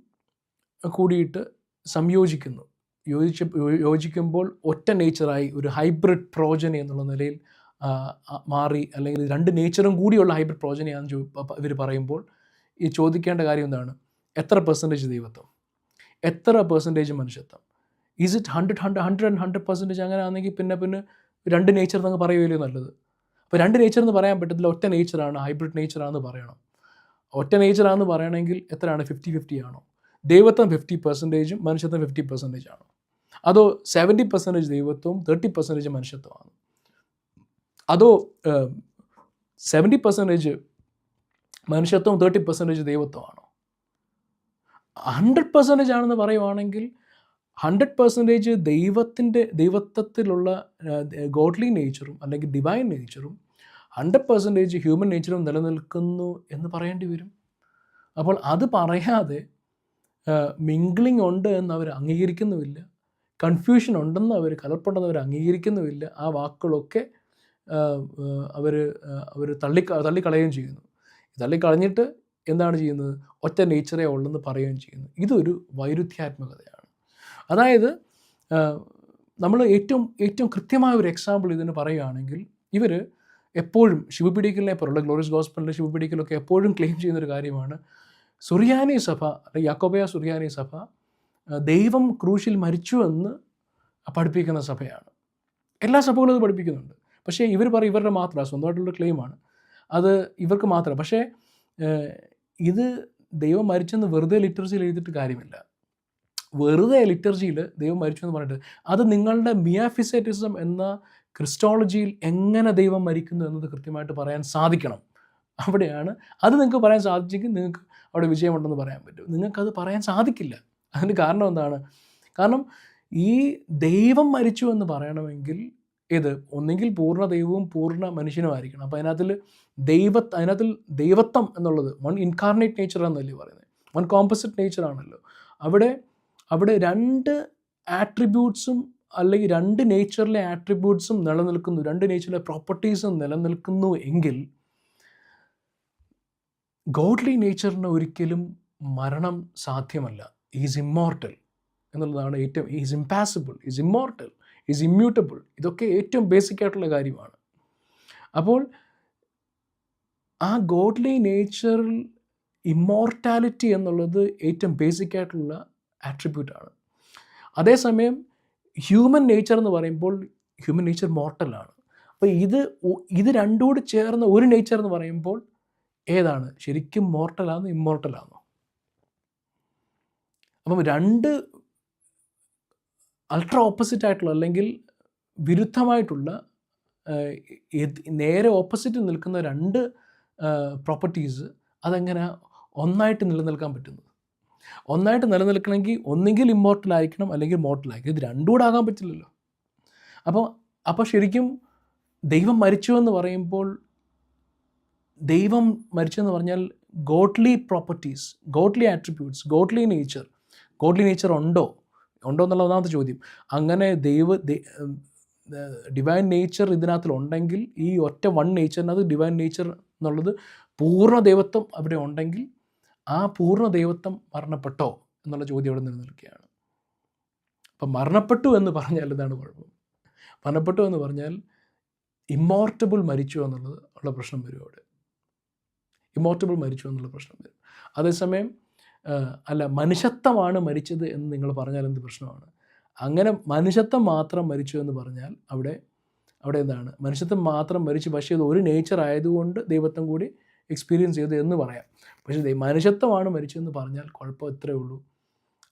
കൂടിയിട്ട് സംയോജിക്കുന്നു. യോജിക്കുമ്പോൾ ഒറ്റ നേച്ചറായി ഒരു ഹൈബ്രിഡ് പ്രോജനി എന്നുള്ള നിലയിൽ മാറി, അല്ലെങ്കിൽ രണ്ട് നേച്ചറും കൂടിയുള്ള ഹൈബ്രിഡ് പ്രോജനിയാണെന്ന് ഇവർ പറയുമ്പോൾ ഈ ചോദിക്കേണ്ട കാര്യം എന്താണ്? എത്ര പെർസെൻറ്റേജ് ദൈവത്വം, എത്ര പെർസെൻറ്റേജ് മനുഷ്യത്വം? ഈസ് ഇറ്റ് 100% അങ്ങനെ ആണെങ്കിൽ പിന്നെ രണ്ട് നേച്ചർ എന്നങ്ങ് പറയുകയല്ലേ നല്ലത്? അപ്പോൾ രണ്ട് നേച്ചർ എന്ന് പറയാൻ പറ്റത്തില്ല, ഒറ്റ നേച്ചറാണ്, ഹൈബ്രിഡ് നേച്ചറാണെന്ന് പറയണം. ഒറ്റ നേച്ചറാണെന്ന് പറയണമെങ്കിൽ എത്രയാണ്? 50-50 ആണോ? ദൈവത്വം 50%, മനുഷ്യത്വം 50% ആണോ? അതോ 70% ദൈവത്വവും 30% മനുഷ്യത്വമാണ്? അതോ 70% മനുഷ്യത്വവും 30% ദൈവത്വമാണോ? 100% ആണെന്ന് പറയുവാണെങ്കിൽ 100% ദൈവത്വത്തിലുള്ള ഗോഡ്ലി നേച്ചറും അല്ലെങ്കിൽ ഡിവൈൻ നേച്ചറും 100% ഹ്യൂമൻ നേച്ചറും നിലനിൽക്കുന്നു എന്ന് പറയേണ്ടി വരും. അപ്പോൾ അത് പറയാതെ മിംഗ്ലിംഗ് ഉണ്ട് എന്ന് അവർ അംഗീകരിക്കുന്നുമില്ല, കൺഫ്യൂഷൻ ഉണ്ടെന്ന് കലർപ്പുണ്ടെന്ന് അവർ അംഗീകരിക്കുന്നുമില്ല. ആ വാക്കുകളൊക്കെ അവർ തള്ളിക്കളയുകയും ചെയ്യുന്നു. തള്ളിക്കളഞ്ഞിട്ട് എന്താണ് ചെയ്യുന്നത്? ഒറ്റ നേച്ചറേ ഉള്ളെന്ന് പറയുകയും ചെയ്യുന്നു. ഇതൊരു വൈരുദ്ധ്യാത്മകതയാണ്. അതായത് നമ്മൾ ഏറ്റവും കൃത്യമായ ഒരു എക്സാമ്പിൾ ഇതിന് പറയുകയാണെങ്കിൽ, ഇവർ എപ്പോഴും ശിവപീഡിക്കലിനെ പോലുള്ള ഗ്ലോറിയസ് ഗോസ്പലിൻ്റെ ശിവപീഡിക്കലൊക്കെ എപ്പോഴും ക്ലെയിം ചെയ്യുന്നൊരു കാര്യമാണ്, സുറിയാനി സഭ അല്ലെങ്കിൽ യാക്കോബായ സുറിയാനി സഭ ദൈവം ക്രൂശിൽ മരിച്ചു എന്ന് പഠിപ്പിക്കുന്ന സഭയാണ്. എല്ലാ സഭകളും അത് പഠിപ്പിക്കുന്നുണ്ട്. പക്ഷേ ഇവർ പറയും ഇവരുടെ മാത്രമാണ്, സ്വന്തമായിട്ടുള്ള ക്ലെയിമാണ്, അത് ഇവർക്ക് മാത്രമാണ്. പക്ഷേ ഇത് ദൈവം മരിച്ചെന്ന് വെറുതെ ലിറ്റർജിയിൽ എഴുതിയിട്ട് കാര്യമില്ല. വെറുതെ ലിറ്റർജിയിൽ ദൈവം മരിച്ചു എന്ന് പറഞ്ഞിട്ട് അത് നിങ്ങളുടെ മിയാഫിസൈറ്റിസം എന്ന ക്രിസ്റ്റോളജിയിൽ എങ്ങനെ ദൈവം മരിക്കുന്നു എന്നത് കൃത്യമായിട്ട് പറയാൻ സാധിക്കണം. അവിടെയാണ് അത് നിങ്ങൾക്ക് പറയാൻ സാധിച്ചെങ്കിൽ നിങ്ങൾക്ക് അവിടെ വിജയമുണ്ടെന്ന് പറയാൻ പറ്റും. നിങ്ങൾക്കത് പറയാൻ സാധിക്കില്ല. അതിന് കാരണം എന്താണ്? കാരണം ഈ ദൈവം മരിച്ചു എന്ന് പറയണമെങ്കിൽ ഇത് ഒന്നെങ്കിൽ പൂർണ്ണ ദൈവവും പൂർണ്ണ മനുഷ്യനുമായിരിക്കണം. അപ്പോൾ അതിനകത്തിൽ ദൈവത്വം എന്നുള്ളത് വൺ ഇൻകാർണേറ്റ് നേച്ചർ എന്നല്ലേ പറയുന്നത്, വൺ കോമ്പോസിറ്റ് നേച്ചറാണല്ലോ. അവിടെ രണ്ട് ആട്രിബ്യൂട്ട്സും അല്ലെങ്കിൽ രണ്ട് നേച്ചറിലെ ആട്രിബ്യൂട്ട്സും നിലനിൽക്കുന്നു, രണ്ട് നേച്ചറിലെ പ്രോപ്പർട്ടീസും നിലനിൽക്കുന്നു എങ്കിൽ ഗോഡ്ലി നേച്ചറിന് ഒരിക്കലും മരണം സാധ്യമല്ല. ഈസ് ഇമ്മോർട്ടൽ എന്നുള്ളതാണ് is impossible, is immortal, is immutable. ഇതൊക്കെ ഏറ്റവും ബേസിക് ആയിട്ടുള്ള കാര്യമാണ്. അപ്പോൾ ആ ഗോഡ്ലി നേച്ചറിൽ ഇമ്മോർട്ടാലിറ്റി എന്നുള്ളത് ഏറ്റവും ബേസിക് ആയിട്ടുള്ള ആട്രിബ്യൂട്ടാണ്. അതേസമയം ഹ്യൂമൻ നേച്ചർ എന്ന് പറയുമ്പോൾ ഹ്യൂമൻ നേച്ചർ മോർട്ടലാണ്. അപ്പോൾ ഇത് രണ്ടുകൂടി ചേർന്ന ഒരു നേച്ചർ എന്ന് പറയുമ്പോൾ ഏതാണ് ശരിക്കും മോർട്ടലാണോ ഇമ്മോർട്ടലാണോ? അപ്പം രണ്ട് അൾട്രാ ഓപ്പോസിറ്റ് ആയിട്ടുള്ള അല്ലെങ്കിൽ വിരുദ്ധമായിട്ടുള്ള നേരെ ഓപ്പോസിറ്റ് നിൽക്കുന്ന രണ്ട് പ്രോപ്പർട്ടീസ് അതെങ്ങനെ ഒന്നായിട്ട് നിലനിൽക്കാൻ പറ്റുന്നത്? ഒന്നായിട്ട് നിലനിൽക്കണമെങ്കിൽ ഒന്നുകിൽ ഇമ്മോർട്ടലായിരിക്കണം അല്ലെങ്കിൽ മോർട്ടലായിരിക്കണം. ഇത് രണ്ടും കൂടെ ആകാൻ പറ്റില്ലല്ലോ. അപ്പോൾ ശരിക്കും ദൈവം മരിച്ചു എന്ന് പറയുമ്പോൾ ദൈവം മരിച്ചെന്ന് പറഞ്ഞാൽ godly properties, godly attributes, godly nature ഉണ്ടോ എന്നുള്ള ഒന്നാമത്തെ ചോദ്യം. അങ്ങനെ ഡിവൈൻ നേച്ചർ ഇതിനകത്തിലുണ്ടെങ്കിൽ ഈ ഒറ്റ വൺ നേച്ചറിനകത്ത് ഡിവൈൻ നേച്ചർ എന്നുള്ളത് പൂർണ്ണ ദൈവത്വം അവിടെ ഉണ്ടെങ്കിൽ ആ പൂർണ്ണ ദൈവത്വം മരണപ്പെട്ടോ എന്നുള്ള ചോദ്യം അവിടെ നിലനിൽക്കുകയാണ്. അപ്പം മരണപ്പെട്ടു എന്ന് പറഞ്ഞാൽ എന്താണ് കുഴപ്പം? മരണപ്പെട്ടു എന്ന് പറഞ്ഞാൽ ഇമ്മോർട്ടബിൾ മരിച്ചു എന്നുള്ളത് ഉള്ള പ്രശ്നം വരും അവിടെ. ഇമ്മോർട്ടബിൾ മരിച്ചു എന്നുള്ള പ്രശ്നം വരും. അതേസമയം അല്ല, മനുഷ്യത്വമാണ് മരിച്ചത് എന്ന് നിങ്ങൾ പറഞ്ഞാൽ എന്ത് പ്രശ്നമാണ്? അങ്ങനെ മനുഷ്യത്വം മാത്രം മരിച്ചു എന്ന് പറഞ്ഞാൽ അവിടെ എന്താണ്? മനുഷ്യത്വം മാത്രം മരിച്ചു, പക്ഷേ ഇത് ഒരു നേച്ചർ ആയതുകൊണ്ട് ദൈവത്വം കൂടി എക്സ്പീരിയൻസ് ചെയ്തു എന്ന് പറയാം. പക്ഷേ മനുഷ്യത്വമാണ് മരിച്ചതെന്ന് പറഞ്ഞാൽ കുഴപ്പം ഇത്രയേ ഉള്ളൂ,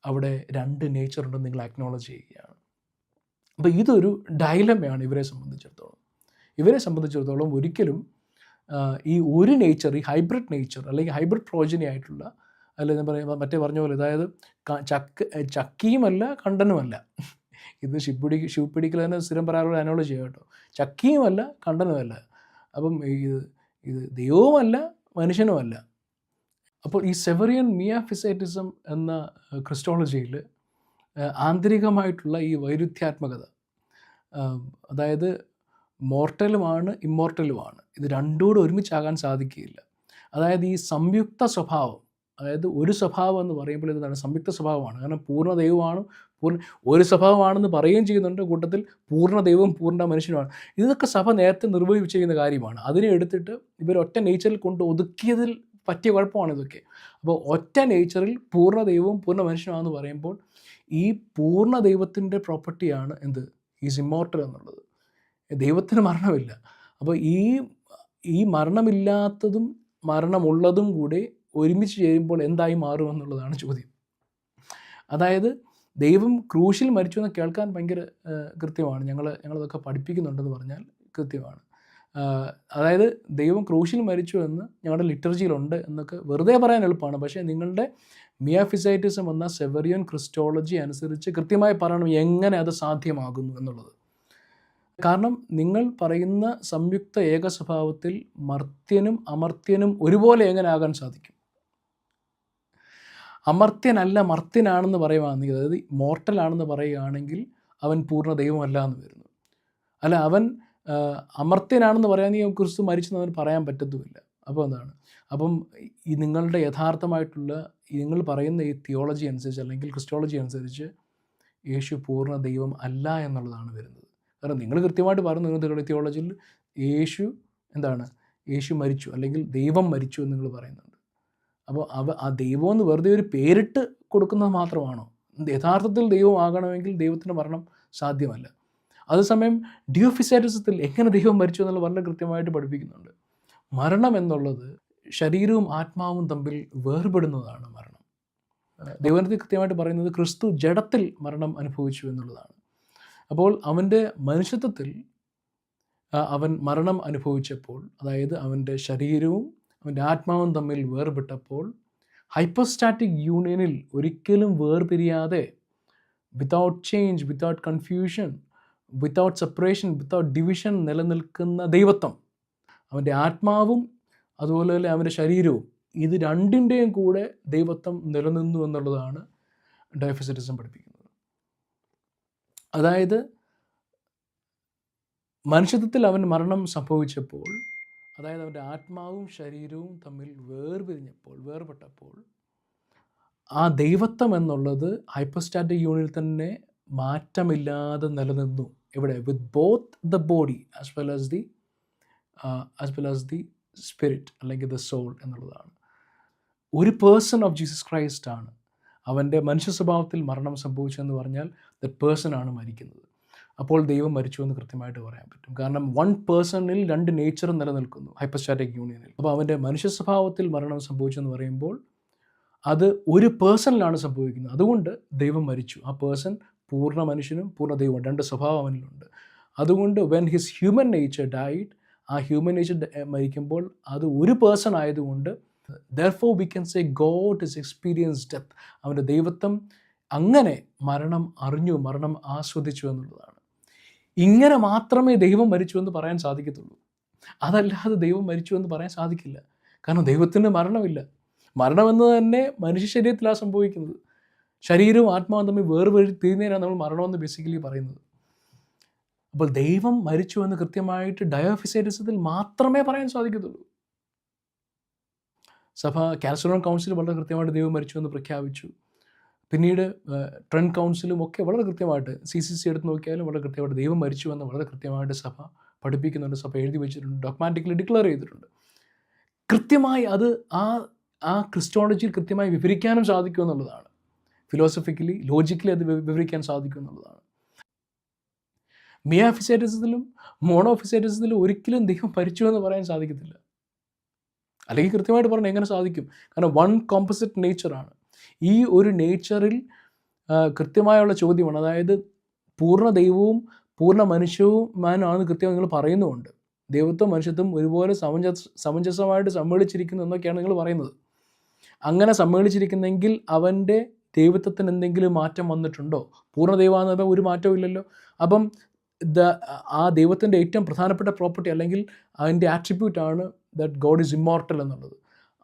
അവിടെ 2 നേച്ചർ ഉണ്ടെന്ന് നിങ്ങൾ അക്നോളജ് ചെയ്യുകയാണ്. അപ്പോൾ ഇതൊരു ഡയലമയാണ് ഇവരെ സംബന്ധിച്ചിടത്തോളം. ഒരിക്കലും ഈ ഒരു നേച്ചർ, ഈ ഹൈബ്രിഡ് നേച്ചർ അല്ലെങ്കിൽ ഹൈബ്രിഡ് പ്രോജനി ആയിട്ടുള്ള, അല്ലെങ്കിൽ ഞാൻ പറയാം മറ്റേ പറഞ്ഞ പോലെ, അതായത് ചക്കിയുമല്ല കണ്ടനുമല്ല. ഇത് ശിവപിടിക്കൽ തന്നെ സ്ഥിരം പറയാറുള്ള അനോളജി കേട്ടോ. ചക്കിയുമല്ല കണ്ടനുമല്ല. അപ്പം ഇത് ദൈവവുമല്ല മനുഷ്യനുമല്ല. അപ്പോൾ ഈ സെവറിയൻ മിയാഫിസൈറ്റിസം എന്ന ക്രിസ്റ്റോളജിയിൽ ആന്തരികമായിട്ടുള്ള ഈ വൈരുദ്ധ്യാത്മകത, അതായത് മോർട്ടലുമാണ് ഇമ്മോർട്ടലുമാണ്, ഇത് രണ്ടുകൂടെ ഒരുമിച്ചാകാൻ സാധിക്കുകയില്ല. അതായത് ഈ സംയുക്ത സ്വഭാവം, അതായത് ഒരു സ്വഭാവം എന്ന് പറയുമ്പോൾ എന്താണ്? സംയുക്ത സ്വഭാവമാണ്. കാരണം പൂർണ്ണ ദൈവമാണ്, ഒരു സ്വഭാവമാണെന്ന് പറയുകയും ചെയ്യുന്നുണ്ട്, കൂട്ടത്തിൽ പൂർണ്ണ ദൈവവും പൂർണ്ണ മനുഷ്യനുമാണ്. ഇതൊക്കെ സഭ നേരത്തെ നിർവഹിച്ചിരിക്കുന്ന കാര്യമാണ്. അതിനെ എടുത്തിട്ട് ഇവർ ഒറ്റ നേച്ചറിൽ കൊണ്ട് ഒതുക്കിയതിൽ പറ്റിയ കുഴപ്പമാണ് ഇതൊക്കെ. അപ്പോൾ ഒറ്റ നേച്ചറിൽ പൂർണ്ണ ദൈവവും പൂർണ്ണ മനുഷ്യനാണെന്ന് പറയുമ്പോൾ ഈ പൂർണ്ണ ദൈവത്തിൻ്റെ പ്രോപ്പർട്ടിയാണ് എന്ത്? ഈസ് ഇമ്മോർട്ടൽ എന്നുള്ളത്. ദൈവത്തിന് മരണമില്ല. അപ്പോൾ ഈ മരണമില്ലാത്തതും മരണമുള്ളതും കൂടി ഒരുമിച്ച് ചേരുമ്പോൾ എന്തായി മാറുമെന്നുള്ളതാണ് ചോദ്യം. അതായത് ദൈവം ക്രൂശിൽ മരിച്ചു എന്ന് കേൾക്കാൻ ഭയങ്കര കൃത്യമാണ്. ഞങ്ങളതൊക്കെ പഠിപ്പിക്കുന്നുണ്ടെന്ന് പറഞ്ഞാൽ കൃത്യമാണ്. അതായത് ദൈവം ക്രൂശിൽ മരിച്ചു എന്ന് ഞങ്ങളുടെ ലിറ്റർജിയിലുണ്ട് എന്നൊക്കെ വെറുതെ പറയാൻ എളുപ്പമാണ്. പക്ഷേ നിങ്ങളുടെ മിയാഫിസൈറ്റിസം എന്ന സെവറിയൻ ക്രിസ്റ്റോളജി അനുസരിച്ച് കൃത്യമായി പറയണം എങ്ങനെ അത് സാധ്യമാകുന്നു എന്നുള്ളത്. കാരണം നിങ്ങൾ പറയുന്ന സംയുക്ത ഏക സ്വഭാവത്തിൽ മർത്യനും അമർത്യനും ഒരുപോലെ എങ്ങനെ ആകാൻ സാധിക്കും? അമർത്യനല്ല മർത്യനാണെന്ന് പറയുകയാണെങ്കിൽ, അതായത് മോർട്ടലാണെന്ന് പറയുകയാണെങ്കിൽ അവൻ പൂർണ്ണ ദൈവമല്ല എന്ന് വരുന്നു. അല്ല, അവൻ അമർത്യനാണെന്ന് പറയാമെങ്കിൽ ക്രിസ്തു മരിച്ചെന്ന് അവന് പറയാൻ പറ്റത്തുമില്ല. അപ്പോൾ എന്താണ്? അപ്പം ഈ നിങ്ങളുടെ യഥാർത്ഥമായിട്ടുള്ള നിങ്ങൾ പറയുന്ന ഈ തിയോളജി അനുസരിച്ച് അല്ലെങ്കിൽ ക്രിസ്റ്റോളജി അനുസരിച്ച് യേശു പൂർണ്ണ ദൈവം അല്ല എന്നുള്ളതാണ് വരുന്നത്. കാരണം നിങ്ങൾ കൃത്യമായിട്ട് പറഞ്ഞു, നിങ്ങളുടെ തിയോളജിയിൽ യേശു മരിച്ചു അല്ലെങ്കിൽ ദൈവം മരിച്ചു എന്ന് നിങ്ങൾ പറയുന്നുണ്ട്. അപ്പോൾ ആ ദൈവം എന്ന് വെറുതെ ഒരു പേരിട്ട് കൊടുക്കുന്നത് മാത്രമാണോ? യഥാർത്ഥത്തിൽ ദൈവം ആകണമെങ്കിൽ ദൈവത്തിൻ്റെ മരണം സാധ്യമല്ല. അതേസമയം ഡിയോഫിസൈറ്റിസത്തിൽ എങ്ങനെ ദൈവം മരിച്ചു എന്നുള്ള വളരെ കൃത്യമായിട്ട് പഠിപ്പിക്കുന്നുണ്ട്. മരണം എന്നുള്ളത് ശരീരവും ആത്മാവും തമ്മിൽ വേർപെടുന്നതാണ് മരണം. ദൈവത്തിൽ കൃത്യമായിട്ട് പറയുന്നത് ക്രിസ്തു ജഡത്തിൽ മരണം അനുഭവിച്ചു എന്നുള്ളതാണ്. അപ്പോൾ അവൻ്റെ മനുഷ്യത്വത്തിൽ അവൻ മരണം അനുഭവിച്ചപ്പോൾ, അതായത് അവൻ്റെ ശരീരവും അവൻ്റെ ആത്മാവും തമ്മിൽ വേർപെട്ടപ്പോൾ, ഹൈപ്പോസ്റ്റാറ്റിക് യൂണിയനിൽ ഒരിക്കലും വേർപിരിയാതെ, without change, without confusion, without separation, without division നിലനിൽക്കുന്ന ദൈവത്വം, അവൻ്റെ ആത്മാവും അതുപോലെ തന്നെ അവൻ്റെ ശരീരവും, ഇത് രണ്ടിൻ്റെയും കൂടെ ദൈവത്വം നിലനിന്നു എന്നുള്ളതാണ് ഡയോഫിസൈറ്റിസം പഠിപ്പിക്കുന്നത്. അതായത് മനുഷ്യത്വത്തിൽ അവൻ മരണം സംഭവിച്ചപ്പോൾ, അതായത് അവൻ്റെ ആത്മാവും ശരീരവും തമ്മിൽ വേർപെട്ടപ്പോൾ ആ ദൈവത്വം എന്നുള്ളത് ഹൈപ്പോസ്റ്റാറ്റിക് യൂണിയനിൽ തന്നെ മാറ്റമില്ലാതെ നിലനിന്നു. ഇവിടെ with both the body as well as the spirit അല്ലെങ്കിൽ ദ സോൾ എന്നുള്ളതാണ്. ഒരു പേഴ്സൺ ഓഫ് ജീസസ് ക്രൈസ്റ്റ് ആണ്. അവൻ്റെ മനുഷ്യ സ്വഭാവത്തിൽ മരണം സംഭവിച്ചെന്ന് പറഞ്ഞാൽ ദറ്റ് പേഴ്സൺ ആണ് മരിക്കുന്നത്. അപ്പോൾ ദൈവം മരിച്ചു എന്ന് കൃത്യമായിട്ട് പറയാൻ പറ്റും. കാരണം വൺ പേഴ്സണിൽ 2 നേച്ചറും നിലനിൽക്കുന്നു ഹൈപ്പോസ്റ്റാറ്റിക് യൂണിയനിൽ. അപ്പോൾ അവൻ്റെ മനുഷ്യ സ്വഭാവത്തിൽ മരണം സംഭവിച്ചെന്ന് പറയുമ്പോൾ അത് ഒരു പേഴ്സണിലാണ് സംഭവിക്കുന്നത്. അതുകൊണ്ട് ദൈവം മരിച്ചു. ആ പേഴ്സൺ പൂർണ്ണ മനുഷ്യനും പൂർണ്ണ ദൈവവും, 2 സ്വഭാവം അവനിലുണ്ട്. അതുകൊണ്ട് when his human nature died, ആ ഹ്യൂമൻ നേച്ചർ മരിക്കുമ്പോൾ അത് ഒരു പേഴ്സൺ ആയതുകൊണ്ട് therefore we can say God has experienced death. അവൻ്റെ ദൈവത്വം അങ്ങനെ മരണം അറിഞ്ഞു, മരണം ആസ്വദിച്ചു എന്നുള്ളതാണ്. ഇങ്ങനെ മാത്രമേ ദൈവം മരിച്ചു എന്ന് പറയാൻ സാധിക്കത്തുള്ളൂ. അതല്ലാതെ ദൈവം മരിച്ചു എന്ന് പറയാൻ സാധിക്കില്ല. കാരണം ദൈവത്തിന് മരണമില്ല. മരണമെന്ന് തന്നെ മനുഷ്യ ശരീരത്തിലാണ് സംഭവിക്കുന്നത്. ശരീരവും ആത്മാവും തമ്മിൽ തിരിഞ്ഞതിനാണ് നമ്മൾ മരണമെന്ന് ബേസിക്കലി പറയുന്നത്. അപ്പോൾ ദൈവം മരിച്ചു എന്ന് കൃത്യമായിട്ട് ഡയോഫിസൈറ്റിസത്തിൽ മാത്രമേ പറയാൻ സാധിക്കത്തുള്ളൂ. സഭ കാൽസിഡോൺ കൗൺസിൽ വളരെ കൃത്യമായിട്ട് ദൈവം മരിച്ചു എന്ന് പ്രഖ്യാപിച്ചു. പിന്നീട് ട്രെൻഡ് കൗൺസിലും ഒക്കെ വളരെ കൃത്യമായിട്ട് CCC എടുത്ത് നോക്കിയാലും വളരെ കൃത്യമായിട്ട് ദൈവം മരിച്ചു എന്ന് വളരെ കൃത്യമായിട്ട് സഭ പഠിപ്പിക്കുന്നുണ്ട്, സഭ എഴുതി വെച്ചിട്ടുണ്ട്, ഡോക്യുമാറ്റിക്കലി ഡിക്ലെയർ ചെയ്തിട്ടുണ്ട്. കൃത്യമായി അത് ആ ക്രിസ്റ്റോളജിയിൽ കൃത്യമായി വിവരിക്കാനും സാധിക്കും എന്നുള്ളതാണ്. ഫിലോസഫിക്കലി, ലോജിക്കലി അത് വിവരിക്കാൻ സാധിക്കും എന്നുള്ളതാണ്. മിയാഫിസൈറ്റിസത്തിലും മോണോഫിസൈറ്റിസത്തിലും ഒരിക്കലും ദൈവം മരിച്ചു എന്ന് പറയാൻ സാധിക്കത്തില്ല. അല്ലെങ്കിൽ കൃത്യമായിട്ട് പറഞ്ഞാൽ എങ്ങനെ സാധിക്കും? കാരണം വൺ കോമ്പോസിറ്റ് നേച്ചറാണ്. ഈ ഒരു നേച്ചറിൽ കൃത്യമായുള്ള ചോദ്യമാണ്. അതായത് പൂർണ്ണ ദൈവവും പൂർണ്ണ മനുഷ്യവുമാനാണ് കൃത്യമായി നിങ്ങൾ പറയുന്നുമുണ്ട്. ദൈവത്വം മനുഷ്യത്വം ഒരുപോലെ സമഞ്ജസമായിട്ട് സമ്മേളിച്ചിരിക്കുന്നു എന്നൊക്കെയാണ് നിങ്ങൾ പറയുന്നത്. അങ്ങനെ സമ്മേളിച്ചിരിക്കുന്നെങ്കിൽ അവൻ്റെ ദൈവത്വത്തിന് എന്തെങ്കിലും മാറ്റം വന്നിട്ടുണ്ടോ? പൂർണ്ണ ദൈവമാണെന്ന് പറഞ്ഞാൽ ഒരു മാറ്റവും ഇല്ലല്ലോ. അപ്പം ആ ദൈവത്തിൻ്റെ ഏറ്റവും പ്രധാനപ്പെട്ട പ്രോപ്പർട്ടി അല്ലെങ്കിൽ അതിൻ്റെ ആട്രിബ്യൂട്ടാണ് ദാറ്റ് ഗോഡ് ഈസ് ഇമ്മോർട്ടൽ എന്നുള്ളത്.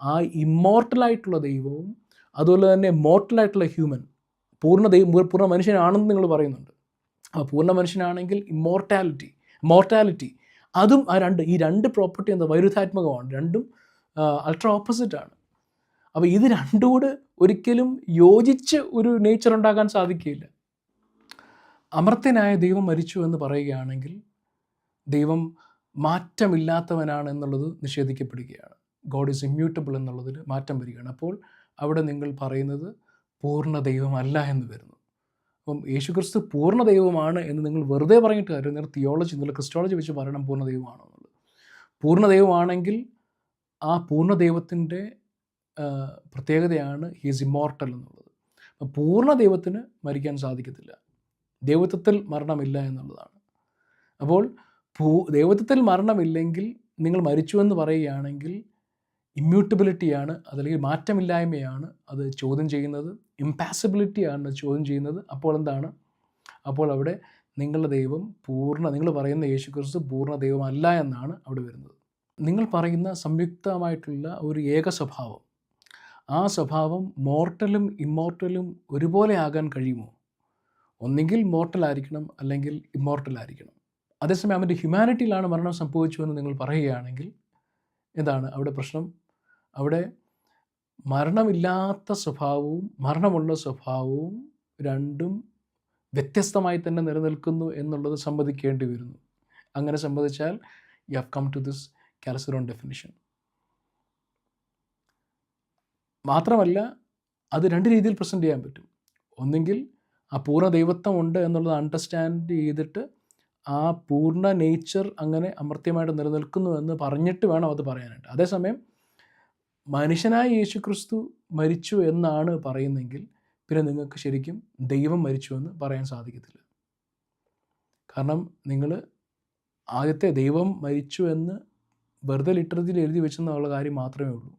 ആ ഇമ്മോർട്ടലായിട്ടുള്ള ദൈവവും അതുപോലെ തന്നെ മോർട്ടലായിട്ടുള്ള ഹ്യൂമൻ, പൂർണ്ണ മനുഷ്യനാണെന്ന് നിങ്ങൾ പറയുന്നുണ്ട്. ആ പൂർണ്ണ മനുഷ്യനാണെങ്കിൽ മോർട്ടാലിറ്റി അതും ഈ രണ്ട് പ്രോപ്പർട്ടി എന്താ വൈരുദ്ധാത്മകമാണ്, രണ്ടും അൾട്രാ ഓപ്പോസിറ്റാണ്. അപ്പോൾ ഇത് രണ്ടും കൂടെ ഒരിക്കലും യോജിച്ച് ഒരു നേച്ചർ ഉണ്ടാക്കാൻ സാധിക്കില്ല. അമർത്യനായ ദൈവം മരിച്ചു എന്ന് പറയുകയാണെങ്കിൽ ദൈവം മാറ്റമില്ലാത്തവനാണ് എന്നുള്ളത് നിഷേധിക്കപ്പെടുകയാണ്. ഗോഡ് ഈസ് ഇമ്മ്യൂട്ടബിൾ എന്നുള്ളതിൽ മാറ്റം വരികയാണ്. അപ്പോൾ അവിടെ നിങ്ങൾ പറയുന്നത് പൂർണ്ണ ദൈവമല്ല എന്ന് വരുന്നു. അപ്പം യേശുക്രിസ്തു പൂർണ്ണ ദൈവമാണ് എന്ന് നിങ്ങൾ വെറുതെ പറഞ്ഞിട്ട് കാര്യം, നിങ്ങൾ തിയോളജി, നിങ്ങൾ ക്രിസ്റ്റോളജി വെച്ച് പറയണം പൂർണ്ണ ദൈവമാണോ എന്നുള്ളത്. പൂർണ്ണ ദൈവമാണെങ്കിൽ ആ പൂർണ്ണ ദൈവത്തിൻ്റെ പ്രത്യേകതയാണ് ഹീസ് ഇമ്മോർട്ടൽ എന്നുള്ളത്. അപ്പം പൂർണ്ണ ദൈവത്തിന് മരിക്കാൻ സാധിക്കത്തില്ല, ദൈവത്വത്തിൽ മരണമില്ല എന്നുള്ളതാണ്. അപ്പോൾ ദൈവത്വത്തിൽ മരണമില്ലെങ്കിൽ നിങ്ങൾ മരിച്ചുവെന്ന് പറയുകയാണെങ്കിൽ ഇമ്മ്യൂട്ടബിലിറ്റിയാണ്, അതല്ലെങ്കിൽ മാറ്റമില്ലായ്മയാണ് അത് ചോദ്യം ചെയ്യുന്നത്, ഇമ്പാസിബിലിറ്റിയാണ് ചോദ്യം ചെയ്യുന്നത്. അപ്പോൾ എന്താണ്? അപ്പോൾ അവിടെ നിങ്ങളുടെ ദൈവം നിങ്ങൾ പറയുന്ന യേശുക്രിസ്തു പൂർണ്ണ ദൈവമല്ല എന്നാണ് അവിടെ വരുന്നത്. നിങ്ങൾ പറയുന്ന സംയുക്തമായിട്ടുള്ള ഒരു ഏക സ്വഭാവം, ആ സ്വഭാവം മോർട്ടലും ഇമ്മോർട്ടലും ഒരുപോലെ ആകാൻ കഴിയുമോ? ഒന്നുകിൽ മോർട്ടലായിരിക്കണം, അല്ലെങ്കിൽ ഇമ്മോർട്ടലായിരിക്കണം. അതേസമയം അവൻ്റെ ഹ്യൂമാനിറ്റിയിലാണ് മരണം സംഭവിച്ചുവെന്ന് നിങ്ങൾ പറയുകയാണെങ്കിൽ എന്താണ് അവിടെ പ്രശ്നം? അവിടെ മരണമില്ലാത്ത സ്വഭാവവും മരണമുള്ള സ്വഭാവവും രണ്ടും വ്യത്യസ്തമായി തന്നെ നിലനിൽക്കുന്നു എന്നുള്ളത് സമ്മതിക്കേണ്ടി വരുന്നു. അങ്ങനെ സമ്മതിച്ചാൽ you have come to this Chalcedon definition. മാത്രമല്ല അത് രണ്ട് രീതിയിൽ പ്രസൻറ്റ് ചെയ്യാൻ പറ്റും. ഒന്നെങ്കിൽ ആ പൂർണ്ണ ദൈവത്വം ഉണ്ട് എന്നുള്ളത് അണ്ടർസ്റ്റാൻഡ് ചെയ്തിട്ട് ആ പൂർണ്ണ നേച്ചർ അങ്ങനെ അമർത്യമായിട്ട് നിലനിൽക്കുന്നു എന്ന് പറഞ്ഞിട്ട് വേണം അത് പറയാനായിട്ട്. അതേസമയം മനുഷ്യനായ യേശുക്രിസ്തു മരിച്ചു എന്നാണ് പറയുന്നെങ്കിൽ പിന്നെ നിങ്ങൾക്ക് ശരിക്കും ദൈവം മരിച്ചു എന്ന് പറയാൻ സാധിക്കത്തില്ല. കാരണം നിങ്ങൾ ആദ്യത്തെ ദൈവം മരിച്ചു എന്ന് വെറുതെ ലിറ്റർജിയിൽ എഴുതി വെച്ചെന്നുള്ള കാര്യം മാത്രമേ ഉള്ളൂ.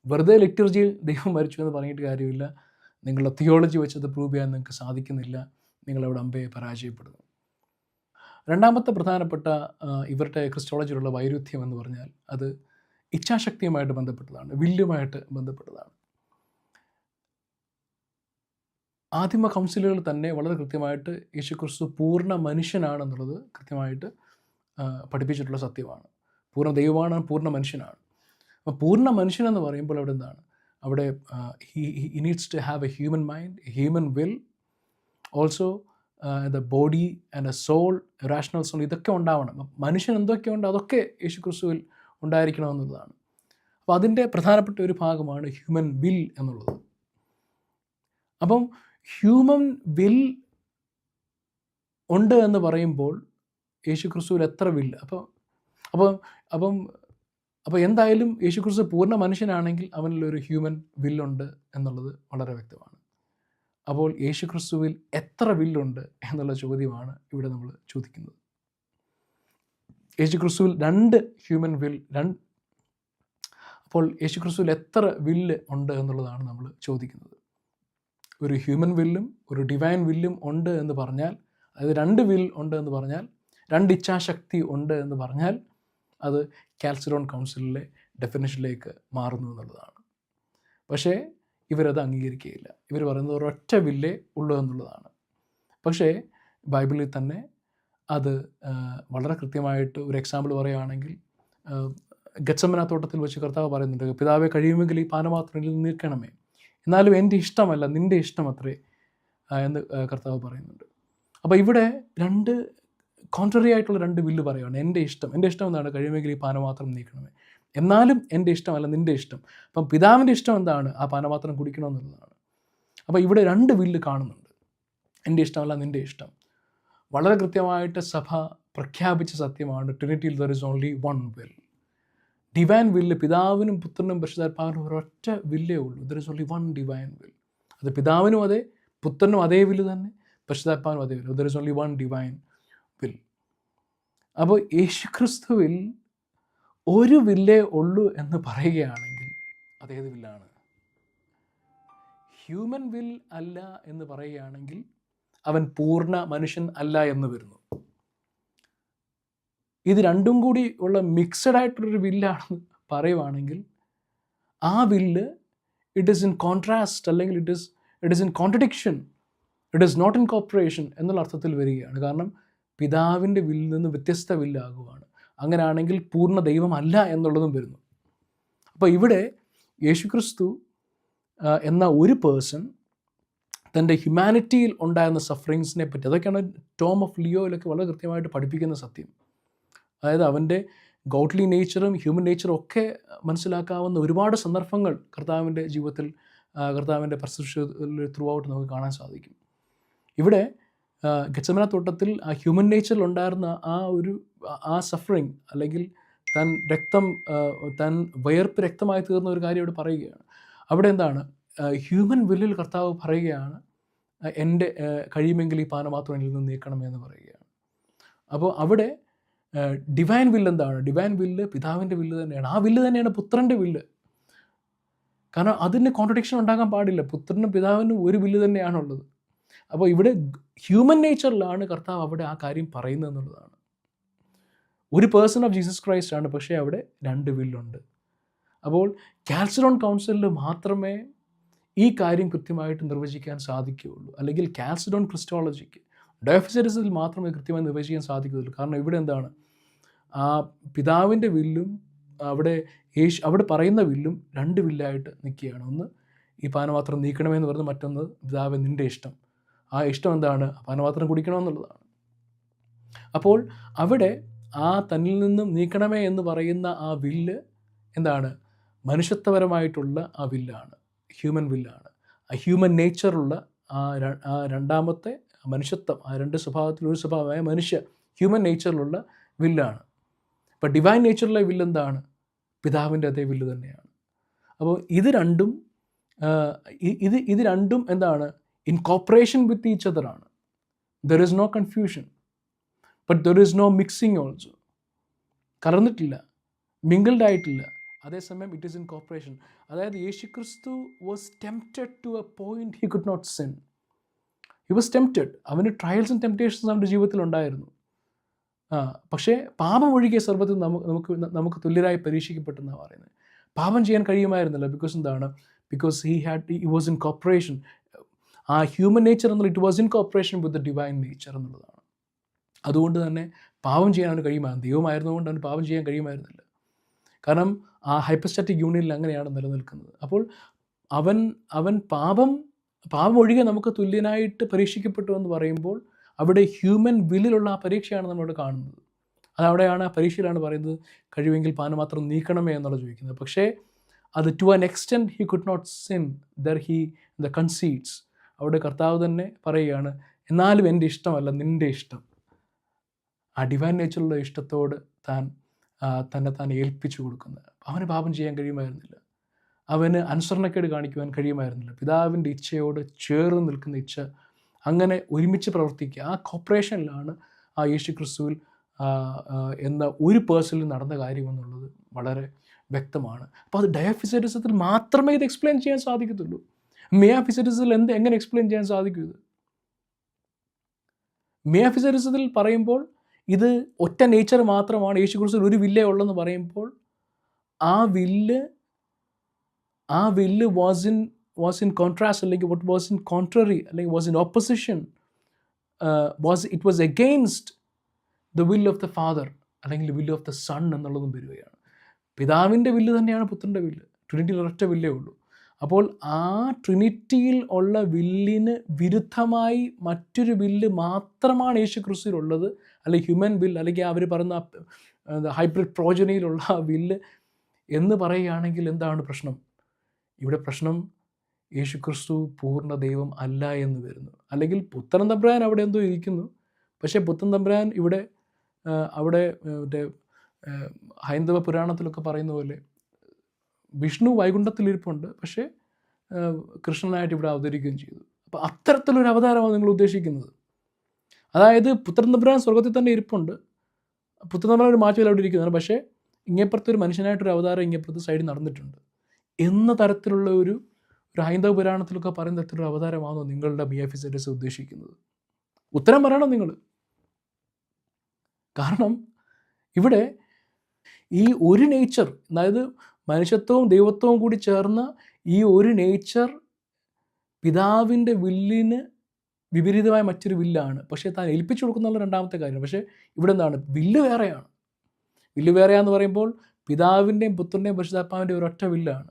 വെറുതെ ലിറ്റർജിയിൽ ദൈവം മരിച്ചു എന്ന് പറഞ്ഞിട്ട് കാര്യമില്ല. നിങ്ങളുടെ തിയോളജി വെച്ചത് പ്രൂവ് ചെയ്യാൻ നിങ്ങൾക്ക് സാധിക്കുന്നില്ല. നിങ്ങളവിടെ അമ്പയെ പരാജയപ്പെടുന്നു. രണ്ടാമത്തെ പ്രധാനപ്പെട്ട ഇവരുടെ ക്രിസ്റ്റോളജിയിലുള്ള വൈരുദ്ധ്യം എന്ന് പറഞ്ഞാൽ അത് ഇച്ഛാശക്തിയുമായിട്ട് ബന്ധപ്പെട്ടതാണ്, വില്ലുമായിട്ട് ബന്ധപ്പെട്ടതാണ്. ആദിമ കൗൺസിലുകൾ തന്നെ വളരെ കൃത്യമായിട്ട് യേശുക്രിസ്തു പൂർണ്ണ മനുഷ്യനാണെന്നുള്ളത് കൃത്യമായിട്ട് പഠിപ്പിച്ചിട്ടുള്ള സത്യമാണ്. പൂർണ്ണ ദൈവമാണ്, പൂർണ്ണ മനുഷ്യനാണ്. അപ്പോൾ പൂർണ്ണ മനുഷ്യനെന്ന് പറയുമ്പോൾ അവിടെ എന്താണ്? അവിടെ he needs to have a human mind, a human will, also the body and a soul, a rational soul. ഇതൊക്കെ ഉണ്ടാവണം. മനുഷ്യൻ എന്തൊക്കെയുണ്ട് അതൊക്കെ യേശുക്രിസ്തുവിൽ ഉണ്ടായിരിക്കണമെന്നുള്ളതാണ്. അപ്പോൾ അതിൻ്റെ പ്രധാനപ്പെട്ട ഒരു ഭാഗമാണ് ഹ്യൂമൻ വിൽ എന്നുള്ളത്. അപ്പം ഹ്യൂമൻ വിൽ ഉണ്ട് എന്ന് പറയുമ്പോൾ യേശുക്രിസ്തുവിൽ എത്ര വില്ല്? അപ്പോൾ എന്തായാലും യേശുക്രിസ്തു പൂർണ്ണ മനുഷ്യനാണെങ്കിൽ അവനിലൊരു ഹ്യൂമൻ വില്ലുണ്ട് എന്നുള്ളത് വളരെ വ്യക്തമാണ്. അപ്പോൾ യേശുക്രിസ്തുവിൽ എത്ര വില്ലുണ്ട് എന്നുള്ള ചോദ്യമാണ് ഇവിടെ നമ്മൾ ചോദിക്കുന്നത്. യേശുക്രിസ്തുവിൽ രണ്ട് ഹ്യൂമൻ വിൽ, അപ്പോൾ യേശുക്രിസ്തുവിൽ എത്ര വില്ല് ഉണ്ട് എന്നുള്ളതാണ് നമ്മൾ ചോദിക്കുന്നത്. ഒരു ഹ്യൂമൻ വില്ലും ഒരു ഡിവൈൻ വില്ലും ഉണ്ട് എന്ന് പറഞ്ഞാൽ, അതായത് രണ്ട് വിൽ ഉണ്ട് എന്ന് പറഞ്ഞാൽ, രണ്ട് ഇച്ഛാശക്തി ഉണ്ട് എന്ന് പറഞ്ഞാൽ അത് കാൽസിറോൺ കൗൺസിലിലെ ഡെഫിനിഷനിലേക്ക് മാറുന്നു എന്നുള്ളതാണ്. പക്ഷേ ഇവരത് അംഗീകരിക്കുകയില്ല. ഇവർ പറയുന്നത് ഒരൊറ്റ വില്ലേ ഉള്ളൂ എന്നുള്ളതാണ്. പക്ഷേ ബൈബിളിൽ തന്നെ അത് വളരെ കൃത്യമായിട്ട് ഒരു എക്സാമ്പിൾ പറയുകയാണെങ്കിൽ ഗെത്സമന തോട്ടത്തിൽ വെച്ച് കർത്താവ് പറയുന്നുണ്ട്, പിതാവെ കഴിയുമെങ്കിൽ ഈ പാനപാത്രത്തിൽ നിൽക്കണമേ, എന്നാലും എൻ്റെ ഇഷ്ടമല്ല നിൻ്റെ ഇഷ്ടം അത്രേ എന്ന് കർത്താവ് പറയുന്നുണ്ട്. അപ്പോൾ ഇവിടെ രണ്ട് കോൺട്രറി ആയിട്ടുള്ള രണ്ട് വില്ല് പറയുകയാണ്. എൻ്റെ ഇഷ്ടം എന്താണ്? കഴിയുമെങ്കിൽ ഈ പാനപാത്രം നീക്കണമേ. എന്നാലും എൻ്റെ ഇഷ്ടമല്ല, നിൻ്റെ ഇഷ്ടം. അപ്പം പിതാവിൻ്റെ ഇഷ്ടം എന്താണ്? ആ പാനപാത്രം കുടിക്കണമെന്നുള്ളതാണ്. അപ്പോൾ ഇവിടെ രണ്ട് വില്ല് കാണുന്നുണ്ട്. എൻ്റെ ഇഷ്ടമല്ല, നിൻ്റെ ഇഷ്ടം. വളരെ കൃത്യമായിട്ട് സഭ പ്രഖ്യാപിച്ച സത്യമാണ്. ട്രിനിറ്റിയിൽ there is only one will. Divine will പിതാവിനും പുത്രനും പരിശുദ്ധാത്മാവിനും ഒരൊറ്റ വില്ലേ ഉള്ളൂ. There is only one divine will. അത് പിതാവിനും അതെ, പുത്രനും അതേ വില്ല് തന്നെ, പരിശുദ്ധാത്മാവിനും അതേ വില്ല്. There is only one divine will. അപ്പോൾ യേശുക്രിസ്തുവിൽ ഒരു വില്ലേ ഉള്ളൂ എന്ന് പറയുകയാണെങ്കിൽ അതേത് വില്ലാണ്? ഹ്യൂമൻ വിൽ അല്ല എന്ന് പറയുകയാണെങ്കിൽ അവൻ പൂർണ്ണ മനുഷ്യൻ അല്ല എന്ന് വരുന്നു. ഇത് രണ്ടും കൂടി ഉള്ള മിക്സഡ് ആയിട്ടുള്ളൊരു വില്ലാണെന്ന് പറയുവാണെങ്കിൽ ആ വില്ല് ഇറ്റ് ഈസ് ഇൻ കോൺട്രാസ്റ്റ്, അല്ലെങ്കിൽ it is in contradiction, it is not in cooperation എന്നുള്ള അർത്ഥത്തിൽ വരികയാണ്. കാരണം പിതാവിൻ്റെ വില്ലിൽ നിന്ന് വ്യത്യസ്ത വില്ലാകുവാണ്. അങ്ങനെയാണെങ്കിൽ പൂർണ്ണ ദൈവമല്ല എന്നുള്ളതും വരുന്നു. അപ്പോൾ ഇവിടെ യേശുക്രിസ്തു എന്ന ഒരു പേഴ്സൺ തൻ്റെ ഹ്യൂമാനിറ്റിയിൽ ഉണ്ടായിരുന്ന സഫറിങ്സിനെ പറ്റി, അതൊക്കെയാണ് ടോം ഓഫ് ലിയോയിലൊക്കെ വളരെ കൃത്യമായിട്ട് പഠിപ്പിക്കുന്ന സത്യം. അതായത് അവൻ്റെ ഗോഡ്ലി നേച്ചറും ഹ്യൂമൻ നേച്ചറും ഒക്കെ മനസ്സിലാക്കാവുന്ന ഒരുപാട് സന്ദർഭങ്ങൾ കർത്താവിൻ്റെ ജീവിതത്തിൽ, കർത്താവിൻ്റെ പർസെപ്ഷനിൽ ത്രൂ ഔട്ട് നമുക്ക് കാണാൻ സാധിക്കും. ഇവിടെ ഗെത്സമന തോട്ടത്തിൽ ആ ഹ്യൂമൻ നേച്ചറിൽ ഉണ്ടായിരുന്ന ആ സഫറിങ്, അല്ലെങ്കിൽ താൻ വയർപ്പ് രക്തമായി തീർന്ന ഒരു കാര്യം ഇവിടെ പറയുകയാണ്. അവിടെ എന്താണ്? ഹ്യൂമൻ വില്ലിൽ കർത്താവ് പറയുകയാണ്, എൻ്റെ കഴിയുമെങ്കിൽ ഈ പാനപാത്രം എന്നിൽ നിന്ന് നീക്കണമെന്ന് പറയുകയാണ്. അപ്പോൾ അവിടെ ഡിവൈൻ വില്ല് എന്താണ്? ഡിവൈൻ വില്ല് പിതാവിൻ്റെ വില്ല് തന്നെയാണ്. ആ വില്ല് തന്നെയാണ് പുത്രൻ്റെ വില്ല്. കാരണം അതിന് കോൺട്രഡിക്ഷൻ ഉണ്ടാകാൻ പാടില്ല. പുത്രനും പിതാവിനും ഒരു വില്ല് തന്നെയാണുള്ളത്. അപ്പോൾ ഇവിടെ ഹ്യൂമൻ നേച്ചറിലാണ് കർത്താവ് അവിടെ ആ കാര്യം പറയുന്നത് എന്നുള്ളതാണ്. ഒരു പേഴ്സൺ ഓഫ് ജീസസ് ക്രൈസ്റ്റ് ആണ്, പക്ഷേ അവിടെ രണ്ട് വില്ലുണ്ട്. അപ്പോൾ കാൽസിഡോൺ കൗൺസിലിൽ മാത്രമേ ഈ കാര്യം കൃത്യമായിട്ട് നിർവചിക്കാൻ സാധിക്കുകയുള്ളൂ. അല്ലെങ്കിൽ കാൽസിഡോൺ ക്രിസ്റ്റോളജിക്ക്, ഡയോഫിസൈറ്റിസിൽ മാത്രമേ കൃത്യമായി നിർവചിക്കാൻ സാധിക്കുകയുള്ളൂ. കാരണം ഇവിടെ എന്താണ്? ആ പിതാവിൻ്റെ വില്ലും അവിടെ പറയുന്ന വില്ലും രണ്ട് വില്ലായിട്ട് നിൽക്കുകയാണ്. ഒന്ന് ഈ പാനപാത്രം നീക്കണമെന്ന് പറഞ്ഞ്, മറ്റൊന്ന് പിതാവേ നിൻ്റെ ഇഷ്ടം. ആ ഇഷ്ടം എന്താണ്? പാനപാത്രം കുടിക്കണമെന്നുള്ളതാണ്. അപ്പോൾ അവിടെ ആ തന്നിൽ നിന്നും നീക്കണമേ എന്ന് പറയുന്ന ആ വില്ല് എന്താണ്? മനുഷ്യത്വപരമായിട്ടുള്ള ആ വില്ലാണ്, ഹ്യൂമൻ വില്ലാണ്. ആ ഹ്യൂമൻ നേച്ചറുള്ള ആ രണ്ടാമത്തെ മനുഷ്യത്വം, ആ രണ്ട് സ്വഭാവത്തിൽ ഒരു സ്വഭാവമായ ഹ്യൂമൻ നേച്ചറിലുള്ള വില്ലാണ്. അപ്പോൾ ഡിവൈൻ നേച്ചറിലെ വില്ല് എന്താണ്? പിതാവിൻ്റെ അതേ വില്ല് തന്നെയാണ്. അപ്പോൾ ഇത് രണ്ടും എന്താണ്? In cooperation with each other ആണ്. There is no confusion, but there is no mixing also. കലർന്നിട്ടില്ല, മിങ്കിൾഡ് ആയിട്ടില്ല. അതേസമയം ഇറ്റ് ഈസ് ഇൻ കോപ്പറേഷൻ. അതായത് യേശുക്രിസ്തു was tempted to a point he could not sin. He was tempted. അവന് ട്രയൽസും ടെംപ്റ്റേഷൻസും അവൻ്റെ ജീവിതത്തിൽ ഉണ്ടായിരുന്നു. പക്ഷേ പാപം ഒഴികെ സർവ്വത്തിൽ നമുക്ക് തുല്യരായി പരീക്ഷിക്കപ്പെട്ടെന്നാണ് പറയുന്നത്. പാപം ചെയ്യാൻ കഴിയുമായിരുന്നില്ല. ബിക്കോസ് എന്താണ്? Because he was in cooperation. ആ ഹ്യൂമൻ നേച്ചർ എന്നുള്ള it was in cooperation with the divine nature എന്നുള്ളതാണ്. അതുകൊണ്ട് തന്നെ പാപം ചെയ്യാൻ അവന് കഴിയുമായിരുന്നു. ദൈവമായിരുന്നുകൊണ്ട് അവന് പാപം ചെയ്യാൻ കഴിയുമായിരുന്നില്ല. കാരണം ആ ഹൈപ്പോസ്റ്റാറ്റിക് യൂണിയനിൽ അങ്ങനെയാണ് നിലനിൽക്കുന്നത്. അപ്പോൾ അവൻ പാപം ഒഴികെ നമുക്ക് തുല്യനായിട്ട് പരീക്ഷിക്കപ്പെട്ടു എന്ന് പറയുമ്പോൾ അവിടെ ഹ്യൂമൻ വില്ലിലുള്ള ആ പരീക്ഷയാണ് നമ്മളിവിടെ കാണുന്നത്. അതവിടെയാണ്, ആ പരീക്ഷയിലാണ് പറയുന്നത് കഴിയുമെങ്കിൽ പാനപാത്രം നീക്കണമേ എന്നുള്ളത് ചോദിക്കുന്നത്. പക്ഷേ അത് to an extent he could not sin there he the concedes. അവിടെ കർത്താവ് തന്നെ പറയുകയാണ്, എന്നാലും എൻ്റെ ഇഷ്ടമല്ല നിൻ്റെ ഇഷ്ടം. ആ ഡിവൈൻ നേച്ചറുള്ള ഇഷ്ടത്തോട് താൻ ഏൽപ്പിച്ചു കൊടുക്കുന്നത്. അവന് പാപം ചെയ്യാൻ കഴിയുമായിരുന്നില്ല. അവന് അനുസരണക്കേട് കാണിക്കുവാൻ കഴിയുമായിരുന്നില്ല. പിതാവിൻ്റെ ഇച്ഛയോട് ചേർന്ന് നിൽക്കുന്ന ഇച്ഛ, അങ്ങനെ ഒരുമിച്ച് പ്രവർത്തിക്കുക, ആ കോപ്പറേഷനിലാണ് ആ യേശുക്രിസ്തുവിൽ എന്ന ഒരു പേഴ്സണിൽ നടന്ന കാര്യമെന്നുള്ളത് വളരെ വ്യക്തമാണ്. അപ്പോൾ അത് ഡയോഫിസൈറ്റിസത്തിൽ മാത്രമേ ഇത് എക്സ്പ്ലെയിൻ ചെയ്യാൻ സാധിക്കത്തുള്ളൂ. മിയാഫിസൈറ്റിസത്തിൽ എങ്ങനെ എക്സ്പ്ലെയിൻ ചെയ്യാൻ സാധിക്കും? ഇത് മിയാഫിസൈറ്റിസത്തിൽ പറയുമ്പോൾ ഇത് ഒറ്റ നേച്ചർ മാത്രമാണ്, യേശുക്രിസ്തുവിൽ ഒരു വില്ലേ ഉള്ളെന്ന് പറയുമ്പോൾ ആ വില്ല് വാസ് ഇൻ കോൺട്രാസ്റ്റ്, അല്ലെങ്കിൽ what was in contrary, അല്ലെങ്കിൽ was in opposition, it was against the will of the Father, അല്ലെങ്കിൽ will of the Son എന്നുള്ളതും വരികയാണ്. പിതാവിൻ്റെ വില്ല് തന്നെയാണ് പുത്രൻ്റെ വില്ല്. ട്രിനിറ്റിയിൽ ഒരൊറ്റ വില്ലേ ഉള്ളൂ. അപ്പോൾ ആ ട്രിനിറ്റിയിൽ ഉള്ള വില്ലിന് വിരുദ്ധമായി മറ്റൊരു വില്ല് മാത്രമാണ് യേശു ക്രിസ്തുവിലുള്ളത്, അല്ലെങ്കിൽ ഹ്യൂമൻ വിൽ, അല്ലെങ്കിൽ അവർ പറയുന്ന ഹൈബ്രിഡ് പ്രോജനിയിലുള്ള ആ വില്ല് എന്ന് പറയുകയാണെങ്കിൽ എന്താണ് പ്രശ്നം? ഇവിടെ പ്രശ്നം യേശു ക്രിസ്തു പൂർണ്ണ ദൈവം അല്ല എന്ന് വരുന്നു. അല്ലെങ്കിൽ പുത്രൻ തമ്പുരാൻ അവിടെ എന്തോ ഇരിക്കുന്നു, പക്ഷേ പുത്രൻ തമ്പുരാൻ ഇവിടെ അവിടെ മറ്റേ ഹൈന്ദവ പുരാണത്തിലൊക്കെ പറയുന്ന പോലെ വിഷ്ണു വൈകുണ്ഠത്തിലിരിപ്പുണ്ട്, പക്ഷേ കൃഷ്ണനായിട്ട് ഇവിടെ അവതരിക്കുകയും ചെയ്തു. അപ്പോൾ അത്തരത്തിലൊരു അവതാരമാണ് നിങ്ങൾ ഉദ്ദേശിക്കുന്നത്. അതായത് പുത്രൻ തമ്പുരാൻ സ്വർഗത്തിൽ തന്നെ ഇരിപ്പുണ്ട്, പുത്രൻ തമ്പുരാൻ ഒരു മാറ്റമില്ല അവിടെ ഇരിക്കുന്നതാണ്, പക്ഷേ ഇങ്ങേപ്പുറത്ത് ഒരു മനുഷ്യനായിട്ടൊരു അവതാരം ഇങ്ങേപ്പുറത്ത് സൈഡിൽ നടന്നിട്ടുണ്ട് എന്ന തരത്തിലുള്ള ഒരു ഹൈന്ദവ പുരാണത്തിലൊക്കെ പറയുന്ന തരത്തിലൊരു അവതാരമാണോ നിങ്ങളുടെ മിയാഫിസൈഡസ് ഉദ്ദേശിക്കുന്നത്? ഉത്തരം പറയണം നിങ്ങൾ. കാരണം ഇവിടെ ഈ ഒരു നേച്ചർ, അതായത് മനുഷ്യത്വവും ദൈവത്വവും കൂടി ചേർന്ന ഈ ഒരു നേച്ചർ പിതാവിൻ്റെ വില്ലിന് വിപരീതമായ മറ്റൊരു വില്ലാണ്, പക്ഷേ താൻ ഏൽപ്പിച്ചു കൊടുക്കുന്നുള്ള രണ്ടാമത്തെ കാര്യം. പക്ഷേ ഇവിടെ എന്താണ്? വില്ല് വേറെയാണ്. വില്ല് വേറെയാന്ന് പറയുമ്പോൾ പിതാവിൻ്റെയും പുത്രൻ്റെയും പരിശുദ്ധാത്മാവിൻ്റെയും ഒരൊറ്റ വില്ലാണ്.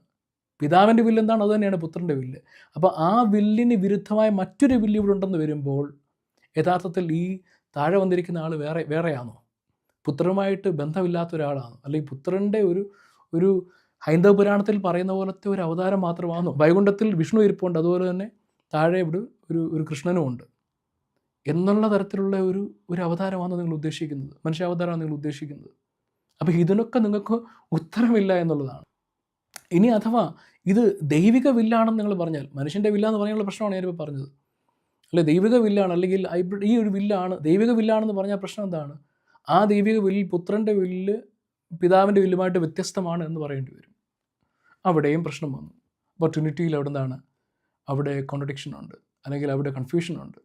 പിതാവിൻ്റെ വില്ല് എന്താണ്? അത് തന്നെയാണ് പുത്രൻ്റെ വില്ല്. അപ്പോൾ ആ വില്ലിന് വിരുദ്ധമായ മറ്റൊരു വില്ല് ഇവിടെ ഉണ്ടെന്ന് വരുമ്പോൾ യഥാർത്ഥത്തിൽ ഈ താഴെ വന്നിരിക്കുന്ന ആൾ വേറെയാണോ? പുത്രനുമായിട്ട് ബന്ധമില്ലാത്ത ഒരാളാണോ? അല്ലെങ്കിൽ പുത്രൻ്റെ ഒരു ഹൈന്ദവ പുരാണത്തിൽ പറയുന്ന പോലത്തെ ഒരു അവതാരം മാത്രമാണോ? വൈകുണ്ഠത്തിൽ വിഷ്ണു ഇരിപ്പുണ്ട്, അതുപോലെ തന്നെ താഴെ ഇവിടെ ഒരു കൃഷ്ണനും ഉണ്ട് എന്നുള്ള തരത്തിലുള്ള ഒരു അവതാരമാണോ നിങ്ങൾ ഉദ്ദേശിക്കുന്നത്? മനുഷ്യാവതാരമാണ് നിങ്ങൾ ഉദ്ദേശിക്കുന്നത്? അപ്പോൾ ഇതിനൊക്കെ നിങ്ങൾക്ക് ഉത്തരമില്ല എന്നുള്ളതാണ്. ഇനി അഥവാ ഇത് ദൈവിക വില്ലാണെന്ന് നിങ്ങൾ പറഞ്ഞാൽ, മനുഷ്യൻ്റെ വില്ലാന്ന് പറയാനുള്ള പ്രശ്നമാണ് ഞാനിപ്പോൾ പറഞ്ഞത്. അല്ലെ, ദൈവിക വില്ലാണ്, അല്ലെങ്കിൽ ഈ ഒരു വില്ലാണ് ദൈവിക വില്ലാണെന്ന് പറഞ്ഞാൽ പ്രശ്നം എന്താണ്? ആ ദൈവിക വില്ല് പുത്രൻ്റെ വില്ല് പിതാവിൻ്റെ വില്ലുമായിട്ട് വ്യത്യസ്തമാണ് എന്ന് പറയേണ്ടി വരും. അവിടെയും പ്രശ്നം വന്നു. അപ്പോൾ ട്രിനിറ്റിയിൽ അവിടെ എന്താണ്? അവിടെ കോൺട്രഡിക്ഷൻ ഉണ്ട്, അല്ലെങ്കിൽ അവിടെ കൺഫ്യൂഷൻ ഉണ്ട്,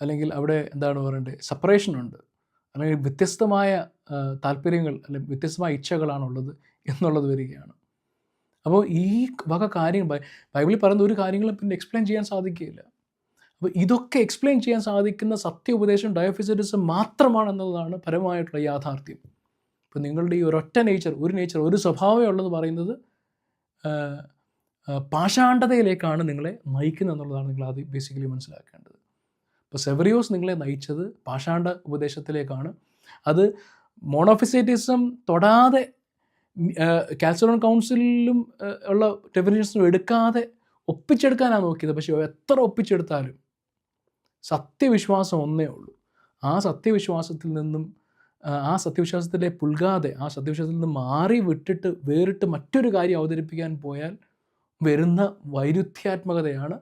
അല്ലെങ്കിൽ അവിടെ എന്താണ് പറയേണ്ടത്, സെപ്പറേഷൻ ഉണ്ട്, അല്ലെങ്കിൽ വ്യത്യസ്തമായ താല്പര്യങ്ങൾ അല്ലെങ്കിൽ വ്യത്യസ്തമായ ഇച്ഛകളാണുള്ളത് എന്നുള്ളത് വരികയാണ്. അപ്പോൾ ഈ വക കാര്യങ്ങൾ ബൈബിളിൽ പറയുന്ന ഒരു കാര്യങ്ങളും പിന്നെ എക്സ്പ്ലെയിൻ ചെയ്യാൻ സാധിക്കുകയില്ല. അപ്പോൾ ഇതൊക്കെ എക്സ്പ്ലെയിൻ ചെയ്യാൻ സാധിക്കുന്ന സത്യ ഉപദേശം ഡയോഫിസൈഡിസം മാത്രമാണെന്നതാണ് പരമായിട്ടുള്ള യാഥാർത്ഥ്യം. ഇപ്പോൾ നിങ്ങളുടെ ഈ ഒരൊറ്റ നേച്ചർ, ഒരു സ്വഭാവമേ ഉള്ളത് പറയുന്നത് പാഷാണ്ഡതയിലേക്കാണ് നിങ്ങളെ നയിക്കുന്നത് എന്നുള്ളതാണ് നിങ്ങൾ ആദ്യം ബേസിക്കലി മനസ്സിലാക്കേണ്ടത്. ഇപ്പോൾ സെവറിയോസ് നിങ്ങളെ നയിച്ചത് പാഷാണ്ഡ ഉപദേശത്തിലേക്കാണ്. അത് മോണോഫിസൈറ്റിസം തൊടാതെ കാൽസഡോൺ കൗൺസിലും ഉള്ള ഡെഫിനിഷൻസും എടുക്കാതെ ഒപ്പിച്ചെടുക്കാനാണ് നോക്കിയത്. പക്ഷേ എത്ര ഒപ്പിച്ചെടുത്താലും സത്യവിശ്വാസം ഒന്നേ ഉള്ളൂ. ആ സത്യവിശ്വാസത്തിലെ പുൽകാതെ, ആ സത്യവിശ്വാസത്തിൽ നിന്ന് മാറി വേറിട്ട് മറ്റൊരു കാര്യം അവതരിപ്പിക്കാൻ പോയാൽ വരുന്ന വൈരുദ്ധ്യാത്മകതയാണ്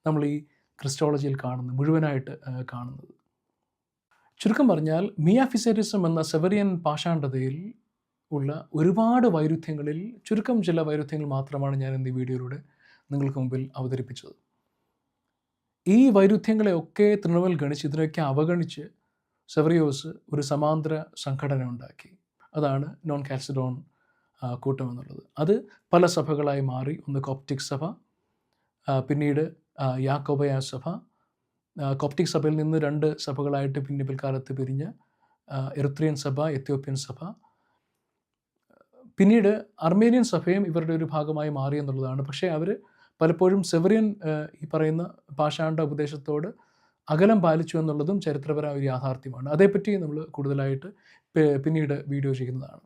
നമ്മൾ ഈ ക്രിസ്റ്റോളജിയിൽ മുഴുവനായിട്ട് കാണുന്നത്. ചുരുക്കം പറഞ്ഞാൽ മിയാഫിസൈറ്റിസം എന്ന സെവറിയൻ പാഷാണ്ഡതയിൽ ഉള്ള ഒരുപാട് വൈരുദ്ധ്യങ്ങളിൽ ചുരുക്കം ചില വൈരുദ്ധ്യങ്ങൾ മാത്രമാണ് ഞാൻ ഇന്ന് ഈ വീഡിയോയിലൂടെ നിങ്ങൾക്ക് മുമ്പിൽ അവതരിപ്പിച്ചത്. ഈ വൈരുദ്ധ്യങ്ങളെയൊക്കെ തൃണമൂൽ ഗണിച്ച്, ഇതിനെയൊക്കെ അവഗണിച്ച് സെവറിയോസ് ഒരു സമാന്തര സംഘടന ഉണ്ടാക്കി. അതാണ് നോൺ കാൽസിഡോൺ കൂട്ടം എന്നുള്ളത്. അത് പല സഭകളായി മാറി. ഒന്ന് കോപ്റ്റിക് സഭ, പിന്നീട് യാക്കോബയ സഭ. കോപ്റ്റിക് സഭയിൽ നിന്ന് 2 സഭകളായിട്ട് പിൽക്കാലത്ത് പിരിഞ്ഞ എറിത്രിയൻ സഭ, എത്യോപ്യൻ സഭ. പിന്നീട് അർമേനിയൻ സഭയും ഇവരുടെ ഒരു ഭാഗമായി മാറി എന്നുള്ളതാണ്. പക്ഷേ അവർ പലപ്പോഴും സെവറിയൻ ഈ പറയുന്ന പാഷാണ്ഡ ഉപദേശത്തോട് അകലം പാലിച്ചു എന്നുള്ളതും ചരിത്രപരമായ ഒരു യാഥാർത്ഥ്യമാണ്. അതേപ്പറ്റി നമ്മൾ കൂടുതലായിട്ട് പിന്നീട് വീഡിയോ ചെയ്യുന്നതാണ്.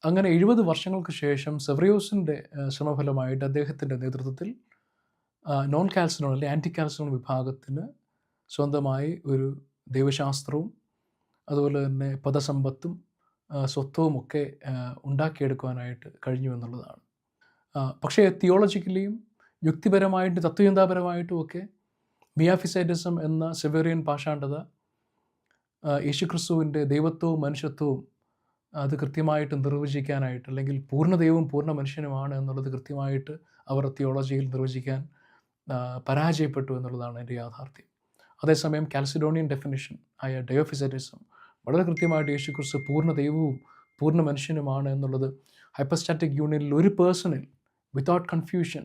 അങ്ങനെ 70 വർഷങ്ങൾക്ക് ശേഷം സെവറിയോസിൻ്റെ ശ്രമഫലമായിട്ട് അദ്ദേഹത്തിൻ്റെ നേതൃത്വത്തിൽ നോൺ കാൽസിഡോൺ അല്ലെങ്കിൽ ആൻറ്റി കാൽസിഡോൺ വിഭാഗത്തിന് സ്വന്തമായി ഒരു ദൈവശാസ്ത്രവും അതുപോലെ തന്നെ പദസമ്പത്തും സ്വത്വവുമൊക്കെ ഉണ്ടാക്കിയെടുക്കുവാനായിട്ട് കഴിഞ്ഞു എന്നുള്ളതാണ്. പക്ഷേ തിയോളജിക്കലിയും യുക്തിപരമായിട്ടും തത്വചിന്താപരമായിട്ടും ഒക്കെ മിയാഫിസൈറ്റിസം എന്ന സെവേറിയൻ പാഷാണ്ഡത യേശുക്രിസ്തുവിൻ്റെ ദൈവത്വവും മനുഷ്യത്വവും അത് കൃത്യമായിട്ട് നിർവചിക്കാനായിട്ട്, അല്ലെങ്കിൽ പൂർണ്ണ ദൈവവും പൂർണ്ണ മനുഷ്യനുമാണ് എന്നുള്ളത് കൃത്യമായിട്ട് അവർ തിയോളജിയിൽ നിർവചിക്കാൻ പരാജയപ്പെട്ടു എന്നുള്ളതാണ് എൻ്റെ യാഥാർത്ഥ്യം. അതേസമയം കാൽസിഡോണിയൻ ഡെഫിനിഷൻ ആയ ഡയോഫിസൈറ്റിസം വളരെ കൃത്യമായിട്ട് യേശുക്രിസ്തു പൂർണ്ണ ദൈവവും പൂർണ്ണ മനുഷ്യനുമാണ് എന്നുള്ളത് ഹൈപ്പസ്റ്റാറ്റിക് യൂണിയനിൽ ഒരു പേഴ്സണിൽ without confusion,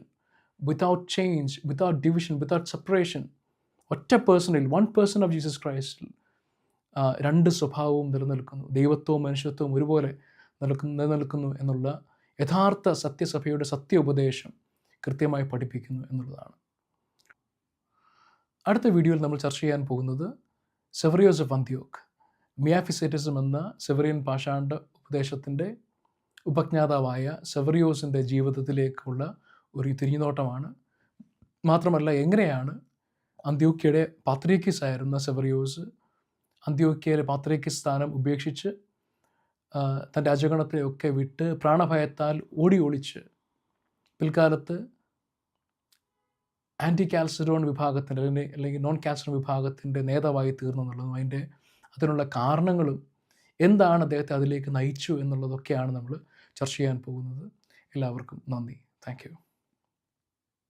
without change, without division, without separation, ഒറ്റ പേഴ്സണിൽ, 1 പേഴ്സൺ ഓഫ് ജീസസ് ക്രൈസ്റ്റിൽ 2 സ്വഭാവവും നിലനിൽക്കുന്നു, ദൈവത്വവും മനുഷ്യത്വവും ഒരുപോലെ നിലനിൽക്കുന്നു എന്നുള്ള യഥാർത്ഥ സത്യസഭയുടെ സത്യ ഉപദേശം കൃത്യമായി പഠിപ്പിക്കുന്നു എന്നുള്ളതാണ്. അടുത്ത വീഡിയോയിൽ നമ്മൾ ചർച്ച ചെയ്യാൻ പോകുന്നത് സെവറിയോസ് ഓഫ് അന്ത്യോക്ക്, മിയാഫിസൈറ്റിസം എന്ന സെവറിയൻ പാഷാണ്ഡ ഉപദേശത്തിൻ്റെ ഉപജ്ഞാതാവായ സെവറിയോസിൻ്റെ ജീവിതത്തിലേക്കുള്ള ഒരു തിരിഞ്ഞുനോട്ടമാണ്. മാത്രമല്ല, എങ്ങനെയാണ് അന്ത്യോക്യയുടെ പാത്രീക്കീസ് ആയിരുന്ന സെവറിയോസ് അന്ത്യോക്യയിലെ പാത്രീക്കീസ് സ്ഥാനം ഉപേക്ഷിച്ച് തൻ്റെ അജഗണത്തെയൊക്കെ വിട്ട് പ്രാണഭയത്താൽ ഒളിച്ച് പിൽക്കാലത്ത് ആൻറ്റി കാൽസിഡോൺ വിഭാഗത്തിൻ്റെ അല്ലെങ്കിൽ നോൺ കാൽസിഡോൺ വിഭാഗത്തിൻ്റെ നേതാവായി തീർന്നു എന്നുള്ളതും അതിനുള്ള കാരണങ്ങളും എന്താണ് അദ്ദേഹത്തെ അതിലേക്ക് നയിച്ചു എന്നുള്ളതൊക്കെയാണ് നമ്മൾ ചർച്ച ചെയ്യാൻ പോകുന്നത്. എല്ലാവർക്കും നന്ദി. Thank you.